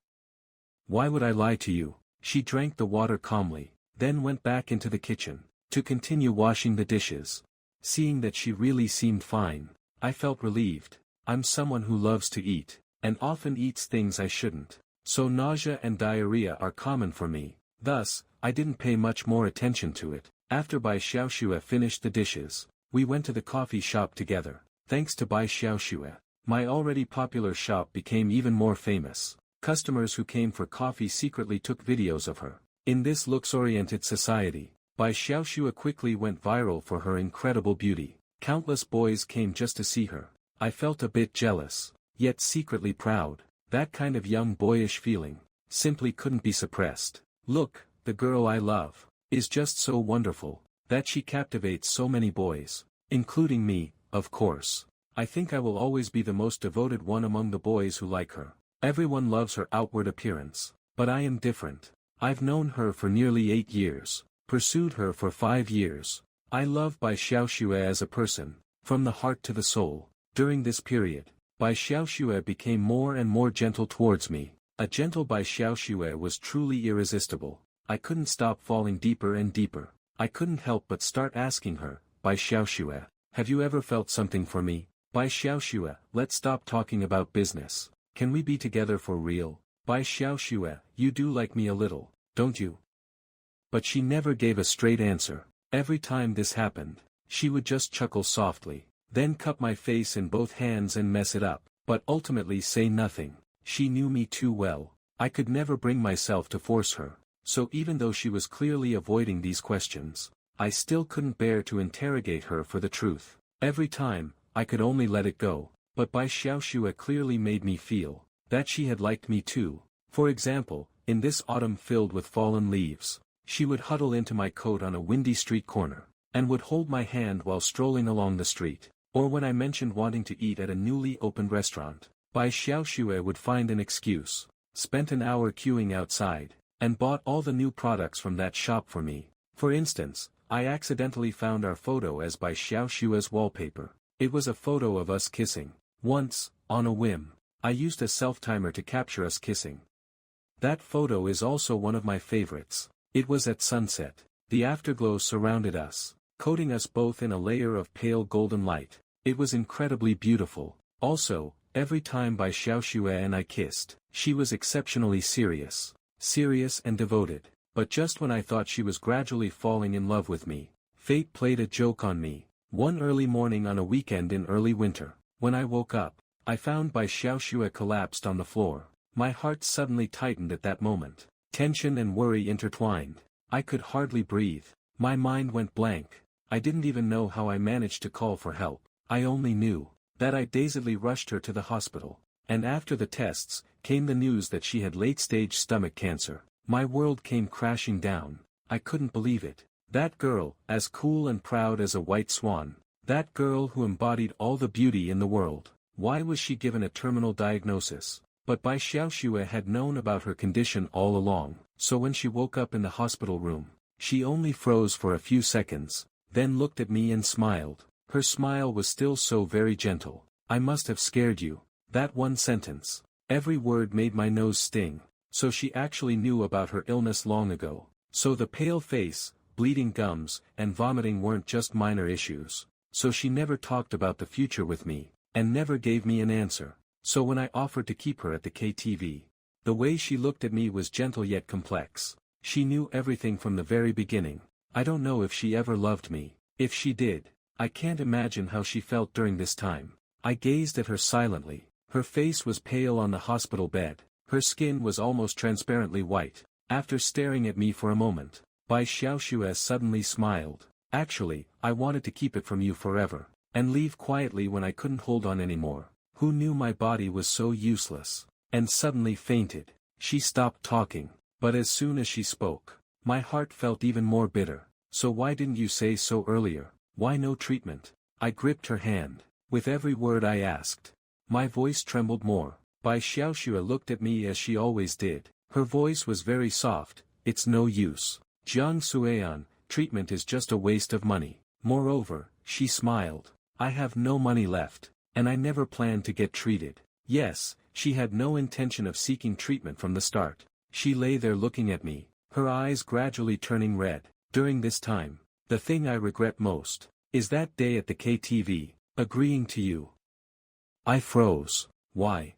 Why would I lie to you? She drank the water calmly, then went back into the kitchen, to continue washing the dishes. Seeing that she really seemed fine, I felt relieved. I'm someone who loves to eat, and often eats things I shouldn't. So nausea and diarrhea are common for me. Thus, I didn't pay much more attention to it. After Bai Xiaoxue finished the dishes, we went to the coffee shop together. Thanks to Bai Xiaoxue, my already popular shop became even more famous. Customers who came for coffee secretly took videos of her. In this looks-oriented society, Bai Xiaoxue quickly went viral for her incredible beauty. Countless boys came just to see her. I felt a bit jealous, yet secretly proud. That kind of young boyish feeling simply couldn't be suppressed. Look, the girl I love is just so wonderful that she captivates so many boys, including me, of course. I think I will always be the most devoted one among the boys who like her. Everyone loves her outward appearance, but I am different. I've known her for nearly 8 years, pursued her for 5 years. I love Bai Xiaoxue as a person, from the heart to the soul. During this period, Bai Xiaoxue became more and more gentle towards me. A gentle Bai Xiaoxue was truly irresistible. I couldn't stop falling deeper and deeper. I couldn't help but start asking her, Bai Xiaoxue, have you ever felt something for me? Bai Xiaoxue, let's stop talking about business. Can we be together for real? Bai Xiaoxue, you do like me a little, don't you? But she never gave a straight answer. Every time this happened, she would just chuckle softly, then cup my face in both hands and mess it up, but ultimately say nothing. She knew me too well. I could never bring myself to force her. So even though she was clearly avoiding these questions, I still couldn't bear to interrogate her for the truth. Every time, I could only let it go. But Bai Xiaoxue clearly made me feel that she had liked me too. For example, in this autumn filled with fallen leaves, she would huddle into my coat on a windy street corner, and would hold my hand while strolling along the street. Or when I mentioned wanting to eat at a newly opened restaurant, Bai Xiaoxue would find an excuse, spent an hour queuing outside, and bought all the new products from that shop for me. For instance, I accidentally found our photo as Bai Xiaoxue's wallpaper. It was a photo of us kissing. Once, on a whim, I used a self-timer to capture us kissing. That photo is also one of my favorites. It was at sunset. The afterglow surrounded us, coating us both in a layer of pale golden light. It was incredibly beautiful. Also, every time Bai Xiaoxue and I kissed, she was exceptionally serious and devoted. But just when I thought she was gradually falling in love with me, fate played a joke on me. One early morning on a weekend in early winter, when I woke up, I found Bai Xiaoxue collapsed on the floor. My heart suddenly tightened at that moment. Tension and worry intertwined. I could hardly breathe. My mind went blank. I didn't even know how I managed to call for help. I only knew that I dazedly rushed her to the hospital. And after the tests, came the news that she had late-stage stomach cancer. My world came crashing down. I couldn't believe it. That girl, as cool and proud as a white swan. That girl who embodied all the beauty in the world. Why was she given a terminal diagnosis? But Bai Xiaoxue had known about her condition all along, so when she woke up in the hospital room, she only froze for a few seconds, then looked at me and smiled. Her smile was still so very gentle. I must have scared you. That one sentence. Every word made my nose sting. So she actually knew about her illness long ago. So the pale face, bleeding gums, and vomiting weren't just minor issues. So she never talked about the future with me, and never gave me an answer. So when I offered to keep her at the KTV, the way she looked at me was gentle yet complex. She knew everything from the very beginning. I don't know if she ever loved me. If she did, I can't imagine how she felt during this time. I gazed at her silently. Her face was pale on the hospital bed. Her skin was almost transparently white. After staring at me for a moment, Bai Xiaoxue suddenly smiled. Actually, I wanted to keep it from you forever, and leave quietly when I couldn't hold on anymore. Who knew my body was so useless? And suddenly fainted. She stopped talking. But as soon as she spoke, my heart felt even more bitter. So why didn't you say so earlier? Why no treatment? I gripped her hand. With every word I asked. My voice trembled more. Bai Xiaoxue looked at me as she always did. Her voice was very soft. It's no use. Jiang Suean, treatment is just a waste of money. Moreover, she smiled. I have no money left, and I never planned to get treated. Yes, she had no intention of seeking treatment from the start. She lay there looking at me, her eyes gradually turning red. During this time, the thing I regret most is that day at the KTV, agreeing to you. I froze. Why?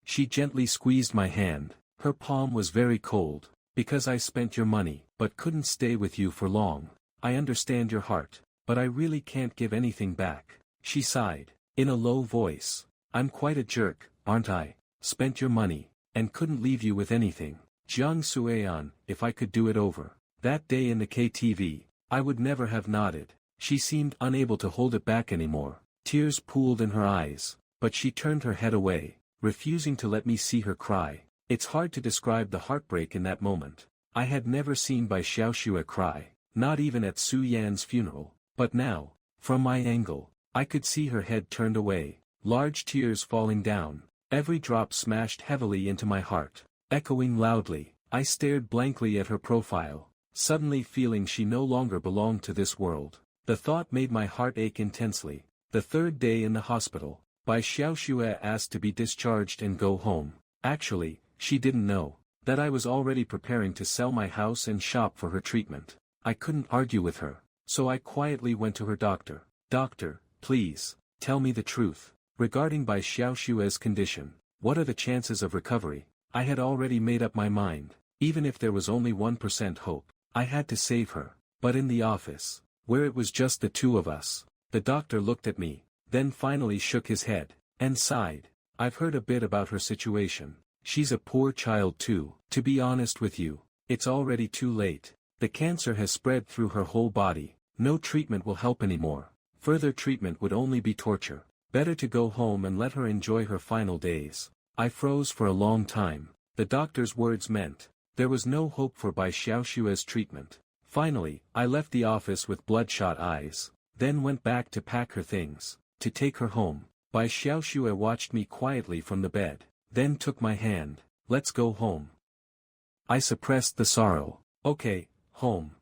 She gently squeezed my hand. Her palm was very cold. Because I spent your money, but couldn't stay with you for long. I understand your heart, but I really can't give anything back. She sighed, in a low voice. I'm quite a jerk, aren't I? Spent your money, and couldn't leave you with anything. Jiang Suean, if I could do it over. That day in the KTV, I would never have nodded. She seemed unable to hold it back anymore. Tears pooled in her eyes, but she turned her head away, refusing to let me see her cry. It's hard to describe the heartbreak in that moment. I had never seen Bai Xiaoxue cry, not even at Su Yan's funeral. But now, from my angle, I could see her head turned away, large tears falling down, every drop smashed heavily into my heart, echoing loudly. I stared blankly at her profile, suddenly feeling she no longer belonged to this world. The thought made my heart ache intensely. The third day in the hospital, Bai Xiaoxue asked to be discharged and go home. Actually, she didn't know that I was already preparing to sell my house and shop for her treatment. I couldn't argue with her, so I quietly went to her doctor. Doctor, please, tell me the truth. Regarding Bai Xiaoxue's condition, what are the chances of recovery? I had already made up my mind. Even if there was only 1% hope, I had to save her. But in the office, where it was just the two of us, the doctor looked at me, then finally shook his head, and sighed. I've heard a bit about her situation. She's a poor child too. To be honest with you, it's already too late. The cancer has spread through her whole body. No treatment will help anymore. Further treatment would only be torture. Better to go home and let her enjoy her final days. I froze for a long time. The doctor's words meant there was no hope for Bai Xiaoxue's treatment. Finally, I left the office with bloodshot eyes, then went back to pack her things, to take her home. Bai Xiaoxue watched me quietly from the bed, then took my hand. Let's go home. I suppressed the sorrow. Okay, home.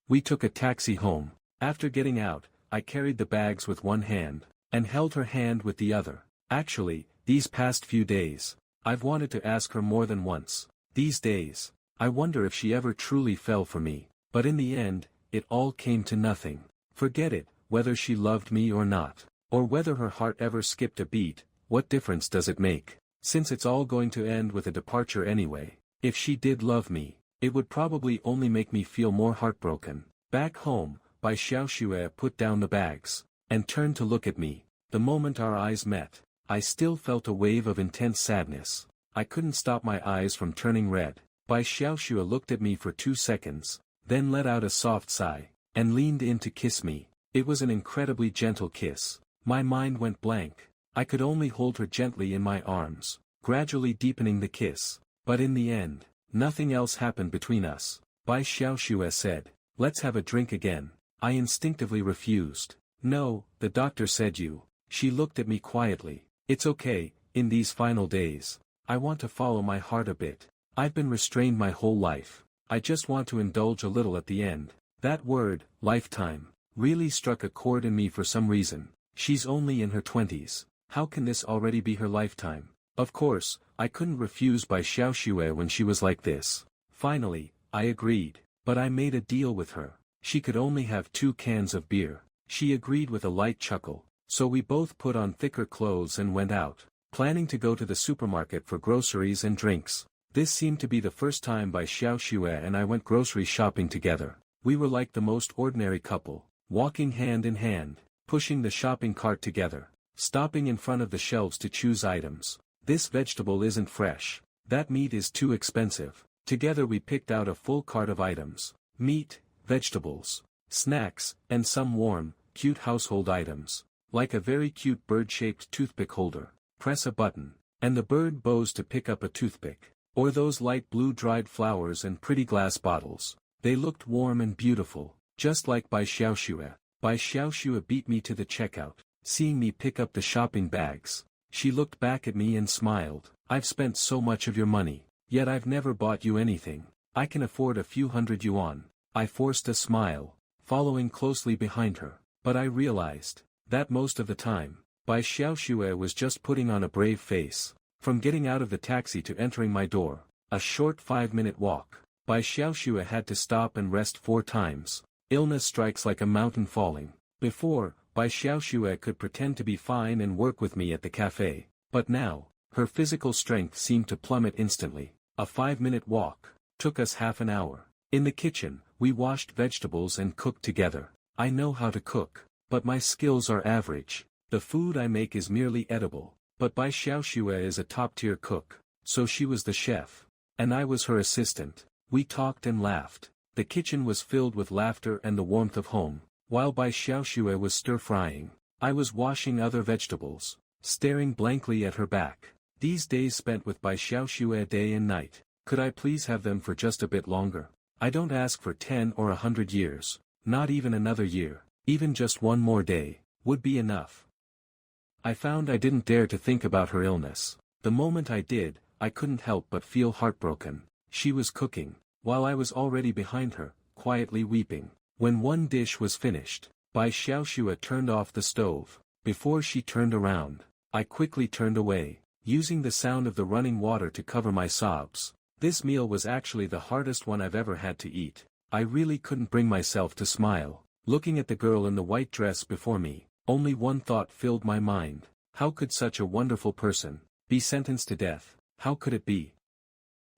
We took a taxi home. After getting out, I carried the bags with one hand, and held her hand with the other. Actually, these past few days, I've wanted to ask her more than once. These days, I wonder if she ever truly fell for me. But in the end, it all came to nothing. Forget it, whether she loved me or not, or whether her heart ever skipped a beat, what difference does it make? Since it's all going to end with a departure anyway. If she did love me, it would probably only make me feel more heartbroken. Back home, Bai Xiaoxue put down the bags, and turned to look at me. The moment our eyes met, I still felt a wave of intense sadness. I couldn't stop my eyes from turning red. Bai Xiaoxue looked at me for 2 seconds, then let out a soft sigh, and leaned in to kiss me. It was an incredibly gentle kiss. My mind went blank. I could only hold her gently in my arms, gradually deepening the kiss. But in the end, nothing else happened between us. Bai Xiaoxue said, "Let's have a drink again." I instinctively refused. "No, the doctor said you." She looked at me quietly. "It's okay, in these final days. I want to follow my heart a bit. I've been restrained my whole life. I just want to indulge a little at the end." That word, lifetime, really struck a chord in me for some reason. She's only in her 20s. How can this already be her lifetime? Of course, I couldn't refuse Bai Xiaoxue when she was like this. Finally, I agreed. But I made a deal with her. She could only have 2 cans of beer. She agreed with a light chuckle. So we both put on thicker clothes and went out, planning to go to the supermarket for groceries and drinks. This seemed to be the first time Bai Xiaoxue and I went grocery shopping together. We were like the most ordinary couple, walking hand in hand, pushing the shopping cart together, stopping in front of the shelves to choose items. This vegetable isn't fresh. That meat is too expensive. Together we picked out a full cart of items: meat, vegetables, snacks, and some warm, cute household items, like a very cute bird-shaped toothpick holder. Press a button, and the bird bows to pick up a toothpick. Or those light blue dried flowers and pretty glass bottles. They looked warm and beautiful, just like Bai Xiaoxue. Bai Xiaoxue beat me to the checkout, seeing me pick up the shopping bags. She looked back at me and smiled. I've spent so much of your money, yet I've never bought you anything. I can afford a few hundred yuan. I forced a smile, following closely behind her, but I realized that most of the time, Bai Xiaoxue was just putting on a brave face. From getting out of the taxi to entering my door, a short 5-minute walk, Bai Xiaoxue had to stop and rest 4 times. Illness strikes like a mountain falling. Before, Bai Xiaoxue could pretend to be fine and work with me at the cafe, but now, her physical strength seemed to plummet instantly. A 5-minute walk took us half an hour. In the kitchen, we washed vegetables and cooked together. I know how to cook, but my skills are average. The food I make is merely edible, but Bai Xiaoxue is a top-tier cook, so she was the chef, and I was her assistant. We talked and laughed. The kitchen was filled with laughter and the warmth of home. While Bai Xiaoxue was stir-frying, I was washing other vegetables, staring blankly at her back. These days spent with Bai Xiaoxue day and night, could I please have them for just a bit longer? I don't ask for 10 or 100 years, not even another year, even just one more day, would be enough. I found I didn't dare to think about her illness. The moment I did, I couldn't help but feel heartbroken. She was cooking, while I was already behind her, quietly weeping. When one dish was finished, Bai Xiaoxue turned off the stove. Before she turned around, I quickly turned away, using the sound of the running water to cover my sobs. This meal was actually the hardest one I've ever had to eat. I really couldn't bring myself to smile. Looking at the girl in the white dress before me, only one thought filled my mind. How could such a wonderful person be sentenced to death? How could it be?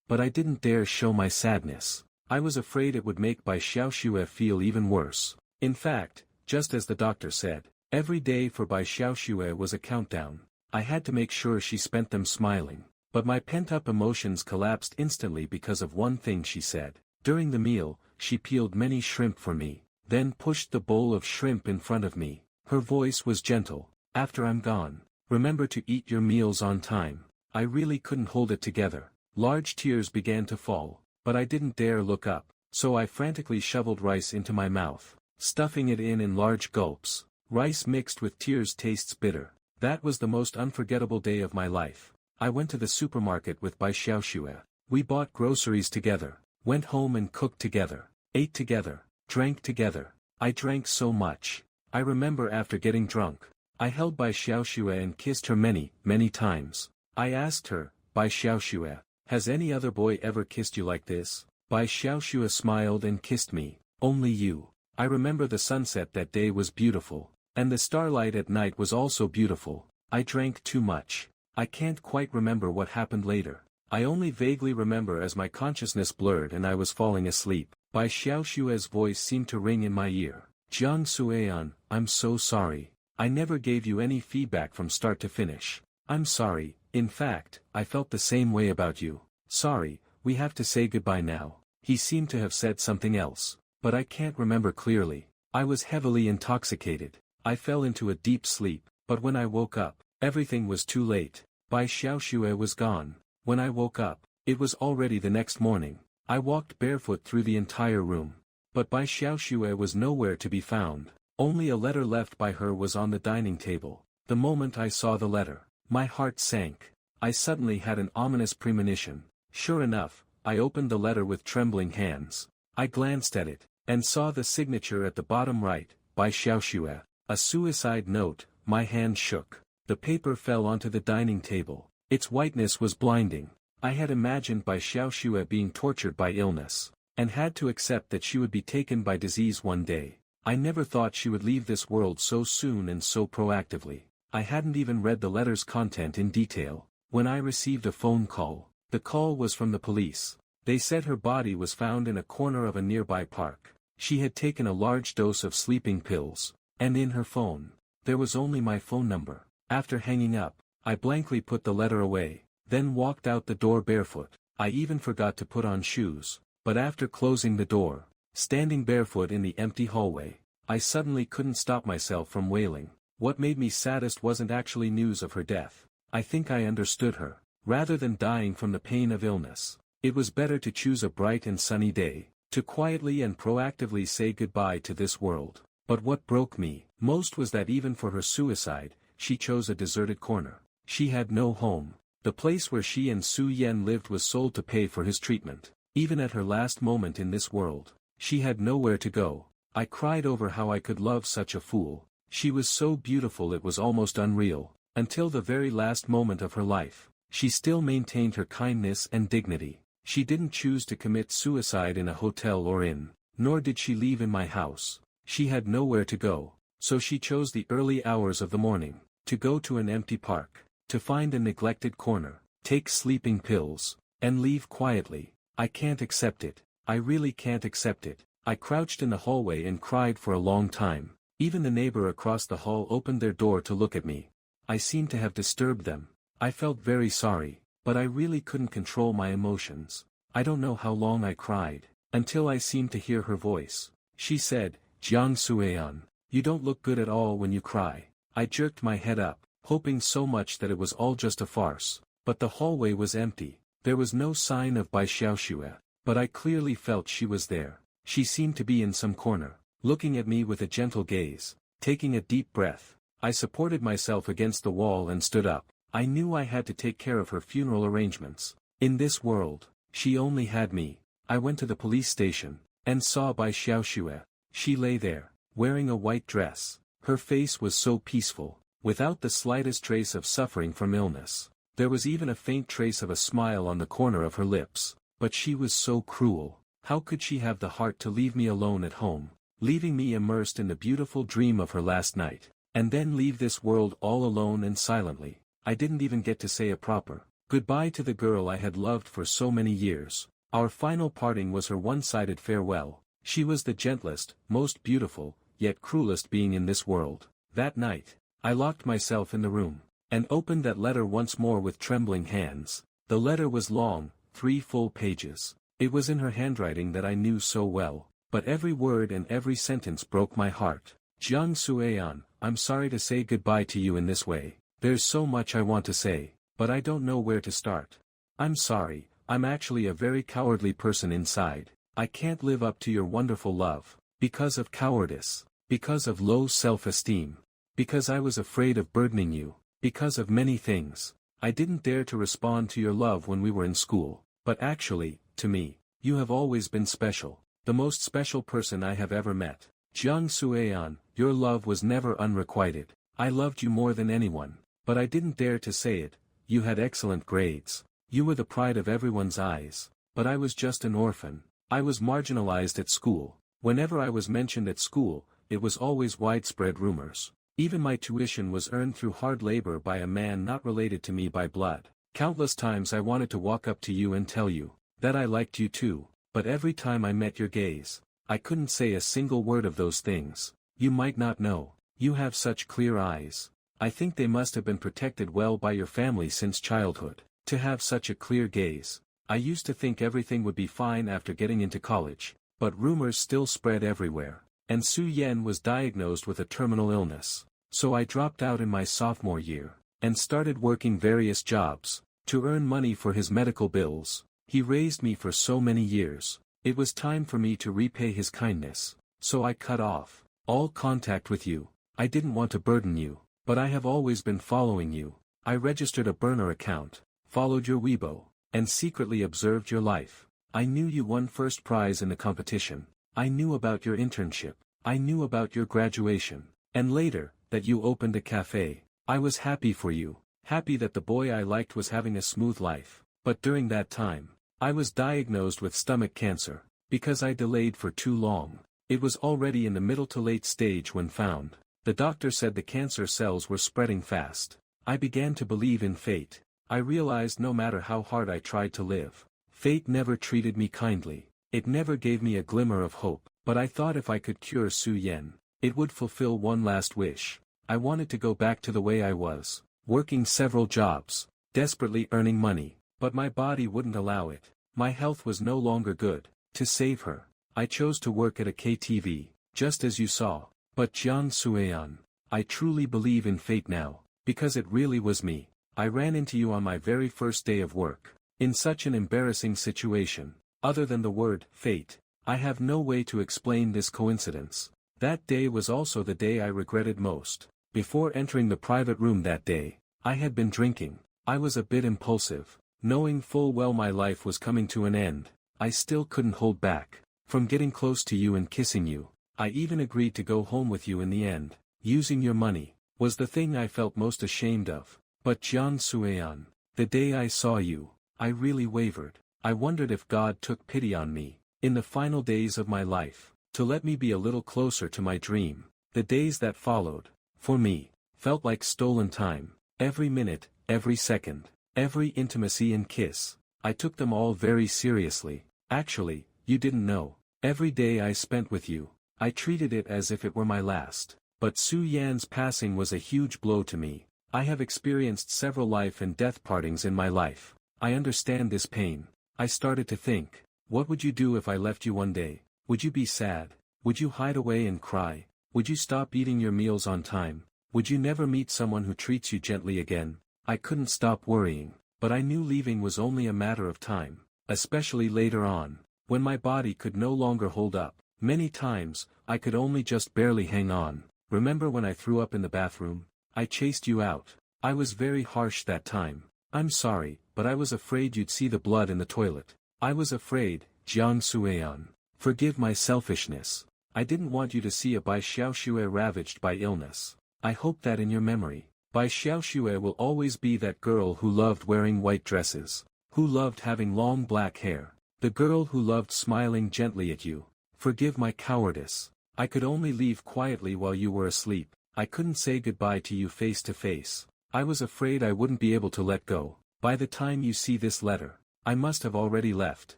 But I didn't dare show my sadness. I was afraid it would make Bai Xiaoxue feel even worse. In fact, just as the doctor said, every day for Bai Xiaoxue was a countdown. I had to make sure she spent them smiling. But my pent-up emotions collapsed instantly because of one thing she said. During the meal, she peeled many shrimp for me, then pushed the bowl of shrimp in front of me. Her voice was gentle. After I'm gone, remember to eat your meals on time. I really couldn't hold it together. Large tears began to fall, but I didn't dare look up, so I frantically shoveled rice into my mouth, stuffing it in large gulps. Rice mixed with tears tastes bitter. That was the most unforgettable day of my life. I went to the supermarket with Bai Xiaoxue. We bought groceries together, went home and cooked together, ate together, drank together. I drank so much. I remember after getting drunk, I held Bai Xiaoxue and kissed her many, many times. I asked her, Bai Xiaoxue, has any other boy ever kissed you like this? Bai Xiaoxue smiled and kissed me. Only you. I remember the sunset that day was beautiful, and the starlight at night was also beautiful. I drank too much. I can't quite remember what happened later. I only vaguely remember as my consciousness blurred and I was falling asleep. Bai Xiaoxue's voice seemed to ring in my ear. Jiang Suean, I'm so sorry. I never gave you any feedback from start to finish. I'm sorry, in fact, I felt the same way about you. Sorry, we have to say goodbye now. He seemed to have said something else, but I can't remember clearly. I was heavily intoxicated. I fell into a deep sleep, but when I woke up, everything was too late. Bai Xiaoxue was gone. When I woke up, it was already the next morning. I walked barefoot through the entire room. But Bai Xiaoxue was nowhere to be found. Only a letter left by her was on the dining table. The moment I saw the letter, my heart sank. I suddenly had an ominous premonition. Sure enough, I opened the letter with trembling hands. I glanced at it, and saw the signature at the bottom right, Bai Xiaoxue. A suicide note. My hand shook. The paper fell onto the dining table. Its whiteness was blinding. I had imagined Bai Xiaoxue being tortured by illness, and had to accept that she would be taken by disease one day. I never thought she would leave this world so soon and so proactively. I hadn't even read the letter's content in detail, when I received a phone call. The call was from the police. They said her body was found in a corner of a nearby park. She had taken a large dose of sleeping pills, and in her phone, there was only my phone number. After hanging up, I blankly put the letter away, then walked out the door barefoot. I even forgot to put on shoes, but after closing the door, standing barefoot in the empty hallway, I suddenly couldn't stop myself from wailing. What made me saddest wasn't actually news of her death. I think I understood her. rather than dying from the pain of illness. It was better to choose a bright and sunny day, to quietly and proactively say goodbye to this world. But what broke me most was that even for her suicide, she chose a deserted corner. She had no home. The place where she and Su Yen lived was sold to pay for his treatment. Even at her last moment in this world, she had nowhere to go. I cried over how I could love such a fool. She was so beautiful it was almost unreal. Until the very last moment of her life, she still maintained her kindness and dignity. She didn't choose to commit suicide in a hotel or inn, nor did she leave in my house. She had nowhere to go, so she chose the early hours of the morning, to go to an empty park, to find a neglected corner, take sleeping pills, and leave quietly. I can't accept it. I really can't accept it. I crouched in the hallway and cried for a long time. Even the neighbor across the hall opened their door to look at me. I seemed to have disturbed them. I felt very sorry, but I really couldn't control my emotions. I don't know how long I cried, until I seemed to hear her voice. She said, "Jiang Suean, you don't look good at all when you cry." I jerked my head up, hoping so much that it was all just a farce. But the hallway was empty. There was no sign of Bai Xiaoxue, but I clearly felt she was there. She seemed to be in some corner, looking at me with a gentle gaze. Taking a deep breath, I supported myself against the wall and stood up. I knew I had to take care of her funeral arrangements. In this world, she only had me. I went to the police station, and saw Bai Xiaoxue. She lay there, wearing a white dress. Her face was so peaceful, without the slightest trace of suffering from illness. There was even a faint trace of a smile on the corner of her lips. But she was so cruel. How could she have the heart to leave me alone at home, leaving me immersed in the beautiful dream of her last night, and then leave this world all alone and silently? I didn't even get to say a proper goodbye to the girl I had loved for so many years. Our final parting was her one-sided farewell. She was the gentlest, most beautiful, yet cruelest being in this world. That night, I locked myself in the room, and opened that letter once more with trembling hands. The letter was long, 3 full pages. It was in her handwriting that I knew so well, but every word and every sentence broke my heart. Jiang Suean, I'm sorry to say goodbye to you in this way. There's so much I want to say, but I don't know where to start. I'm sorry, I'm actually a very cowardly person inside. I can't live up to your wonderful love, because of cowardice, because of low self-esteem, because I was afraid of burdening you, because of many things. I didn't dare to respond to your love when we were in school, but actually, to me, you have always been special, the most special person I have ever met. Jiang Suean, your love was never unrequited. I loved you more than anyone, but I didn't dare to say it. You had excellent grades. You were the pride of everyone's eyes, but I was just an orphan. I was marginalized at school. Whenever I was mentioned at school, it was always widespread rumors. Even my tuition was earned through hard labor by a man not related to me by blood. Countless times I wanted to walk up to you and tell you that I liked you too, but every time I met your gaze, I couldn't say a single word of those things. You might not know. You have such clear eyes. I think they must have been protected well by your family since childhood, to have such a clear gaze. I used to think everything would be fine after getting into college, but rumors still spread everywhere, and Su Yen was diagnosed with a terminal illness. So I dropped out in my sophomore year, and started working various jobs, to earn money for his medical bills. He raised me for so many years. It was time for me to repay his kindness, so I cut off all contact with you. I didn't want to burden you, but I have always been following you. I registered a burner account, followed your Weibo, and secretly observed your life. I knew you won first prize in the competition. I knew about your internship. I knew about your graduation. And later, that you opened a cafe. I was happy for you, happy that the boy I liked was having a smooth life. But during that time, I was diagnosed with stomach cancer, because I delayed for too long. It was already in the middle to late stage when found. The doctor said the cancer cells were spreading fast. I began to believe in fate. I realized no matter how hard I tried to live, fate never treated me kindly. It never gave me a glimmer of hope. But I thought if I could cure Su Yen, it would fulfill one last wish. I wanted to go back to the way I was, working several jobs, desperately earning money, but my body wouldn't allow it. My health was no longer good. To save her, I chose to work at a KTV, just as you saw. But Jiang Suean, I truly believe in fate now, because it really was me. I ran into you on my very first day of work. In such an embarrassing situation. Other than the word, fate, I have no way to explain this coincidence. That day was also the day I regretted most. Before entering the private room that day, I had been drinking. I was a bit impulsive. Knowing full well my life was coming to an end, I still couldn't hold back from getting close to you and kissing you. I even agreed to go home with you in the end. Using your money was the thing I felt most ashamed of. But Jiang Suean, the day I saw you, I really wavered. I wondered if God took pity on me, in the final days of my life, to let me be a little closer to my dream. The days that followed, for me, felt like stolen time. Every minute, every second, every intimacy and kiss, I took them all very seriously. Actually, you didn't know. Every day I spent with you, I treated it as if it were my last. But Su Yan's passing was a huge blow to me. I have experienced several life and death partings in my life. I understand this pain. I started to think, what would you do if I left you one day? Would you be sad? Would you hide away and cry? Would you stop eating your meals on time? Would you never meet someone who treats you gently again? I couldn't stop worrying, but I knew leaving was only a matter of time, especially later on, when my body could no longer hold up. Many times, I could only just barely hang on. Remember when I threw up in the bathroom? I chased you out. I was very harsh that time. I'm sorry, but I was afraid you'd see the blood in the toilet. I was afraid, Jiang Suean. Forgive my selfishness. I didn't want you to see a Bai Xiaoxue ravaged by illness. I hope that in your memory, Bai Xiaoxue will always be that girl who loved wearing white dresses, who loved having long black hair, the girl who loved smiling gently at you. Forgive my cowardice. I could only leave quietly while you were asleep. I couldn't say goodbye to you face to face. I was afraid I wouldn't be able to let go. By the time you see this letter, I must have already left.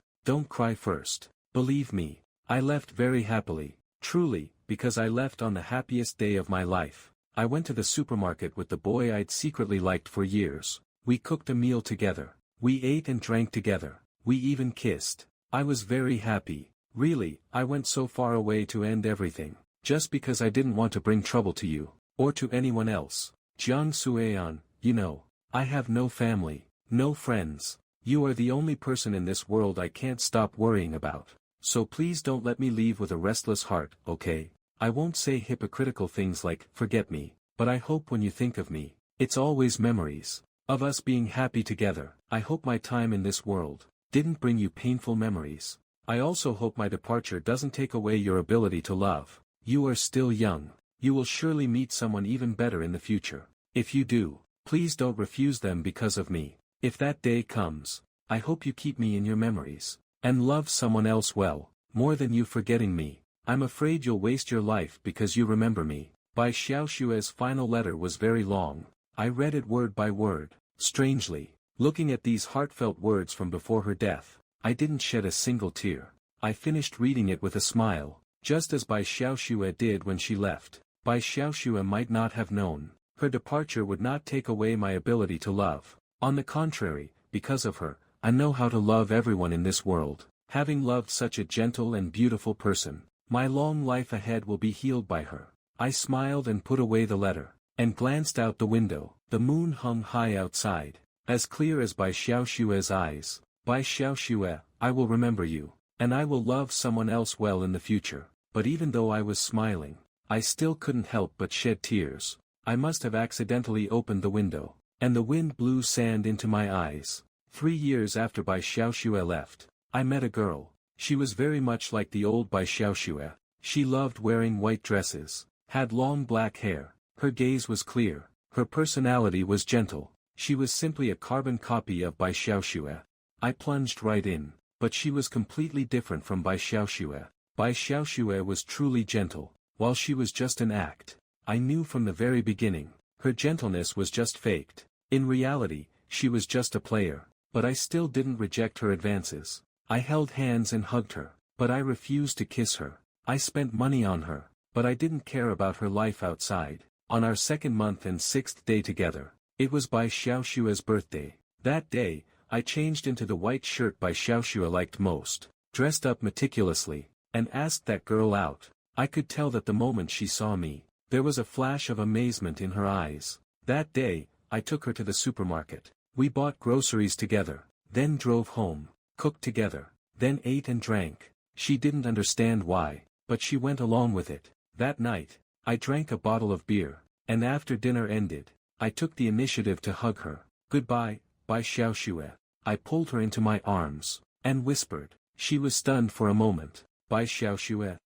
Don't cry first. Believe me, I left very happily, truly, because I left on the happiest day of my life. I went to the supermarket with the boy I'd secretly liked for years. We cooked a meal together. We ate and drank together. We even kissed. I was very happy. Really, I went so far away to end everything, just because I didn't want to bring trouble to you, or to anyone else. Jiang Suean, you know, I have no family, no friends. You are the only person in this world I can't stop worrying about. So please don't let me leave with a restless heart, okay? I won't say hypocritical things like, forget me, but I hope when you think of me, it's always memories of us being happy together. I hope my time in this world didn't bring you painful memories. I also hope my departure doesn't take away your ability to love. You are still young. You will surely meet someone even better in the future. If you do, please don't refuse them because of me. If that day comes, I hope you keep me in your memories, and love someone else well, more than you forgetting me. I'm afraid you'll waste your life because you remember me. Bai Xiaoshue's final letter was very long. I read it word by word. Strangely, looking at these heartfelt words from before her death, I didn't shed a single tear. I finished reading it with a smile, just as Bai Xiaoxue did when she left. Bai Xiaoxue might not have known. Her departure would not take away my ability to love. On the contrary, because of her, I know how to love everyone in this world. Having loved such a gentle and beautiful person, my long life ahead will be healed by her. I smiled and put away the letter, and glanced out the window. The moon hung high outside, as clear as Bai Xiaoshue's eyes. Bai Xiaoxue, I will remember you, and I will love someone else well in the future. But even though I was smiling, I still couldn't help but shed tears. I must have accidentally opened the window, and the wind blew sand into my eyes. 3 years after Bai Xiaoxue left, I met a girl. She was very much like the old Bai Xiaoxue. She loved wearing white dresses, had long black hair, her gaze was clear, her personality was gentle. She was simply a carbon copy of Bai Xiaoxue. I plunged right in, but she was completely different from Bai Xiaoxue. Bai Xiaoxue was truly gentle, while she was just an act. I knew from the very beginning, her gentleness was just faked. In reality, she was just a player, but I still didn't reject her advances. I held hands and hugged her, but I refused to kiss her. I spent money on her, but I didn't care about her life outside. On our 2nd month and 6th day together, it was Bai Xiaoshue's birthday. That day, I changed into the white shirt Bai Xiaoxue liked most, dressed up meticulously, and asked that girl out. I could tell that the moment she saw me, there was a flash of amazement in her eyes. That day, I took her to the supermarket. We bought groceries together, then drove home, cooked together, then ate and drank. She didn't understand why, but she went along with it. That night, I drank a bottle of beer, and after dinner ended, I took the initiative to hug her. Goodbye, Bai Xiaoxue. I pulled her into my arms, and whispered. She was stunned for a moment. Bai Xiaoxue.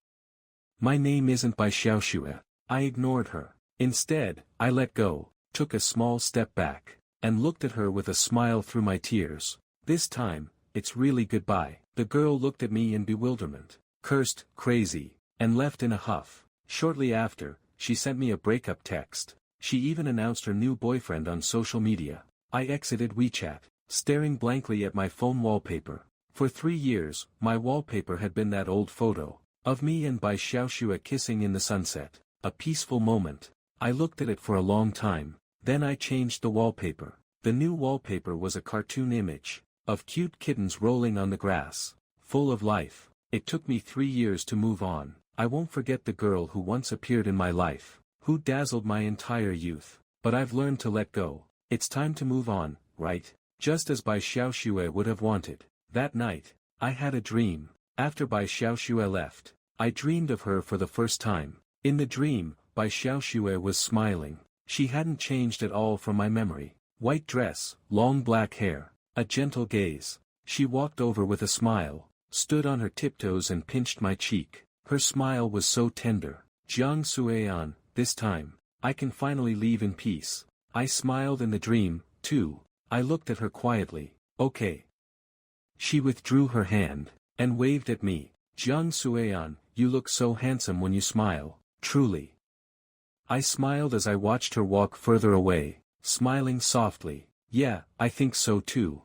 My name isn't Bai Xiaoxue. I ignored her. Instead, I let go, took a small step back, and looked at her with a smile through my tears. This time, it's really goodbye. The girl looked at me in bewilderment, cursed, crazy, and left in a huff. Shortly after, she sent me a breakup text. She even announced her new boyfriend on social media. I exited WeChat, staring blankly at my phone wallpaper. For 3 years, my wallpaper had been that old photo of me and Bai Xiaoxue kissing in the sunset. A peaceful moment. I looked at it for a long time. Then I changed the wallpaper. The new wallpaper was a cartoon image of cute kittens rolling on the grass, full of life. It took me 3 years to move on. I won't forget the girl who once appeared in my life, who dazzled my entire youth. But I've learned to let go. It's time to move on, right? Just as Bai Xiaoxue would have wanted. That night, I had a dream. After Bai Xiaoxue left, I dreamed of her for the first time. In the dream, Bai Xiaoxue was smiling. She hadn't changed at all from my memory. White dress, long black hair, a gentle gaze. She walked over with a smile, stood on her tiptoes and pinched my cheek. Her smile was so tender. Jiang Suean, this time, I can finally leave in peace. I smiled in the dream, too. I looked at her quietly. Okay. She withdrew her hand, and waved at me. Jiang Suean, you look so handsome when you smile, truly. I smiled as I watched her walk further away, smiling softly. Yeah, I think so too.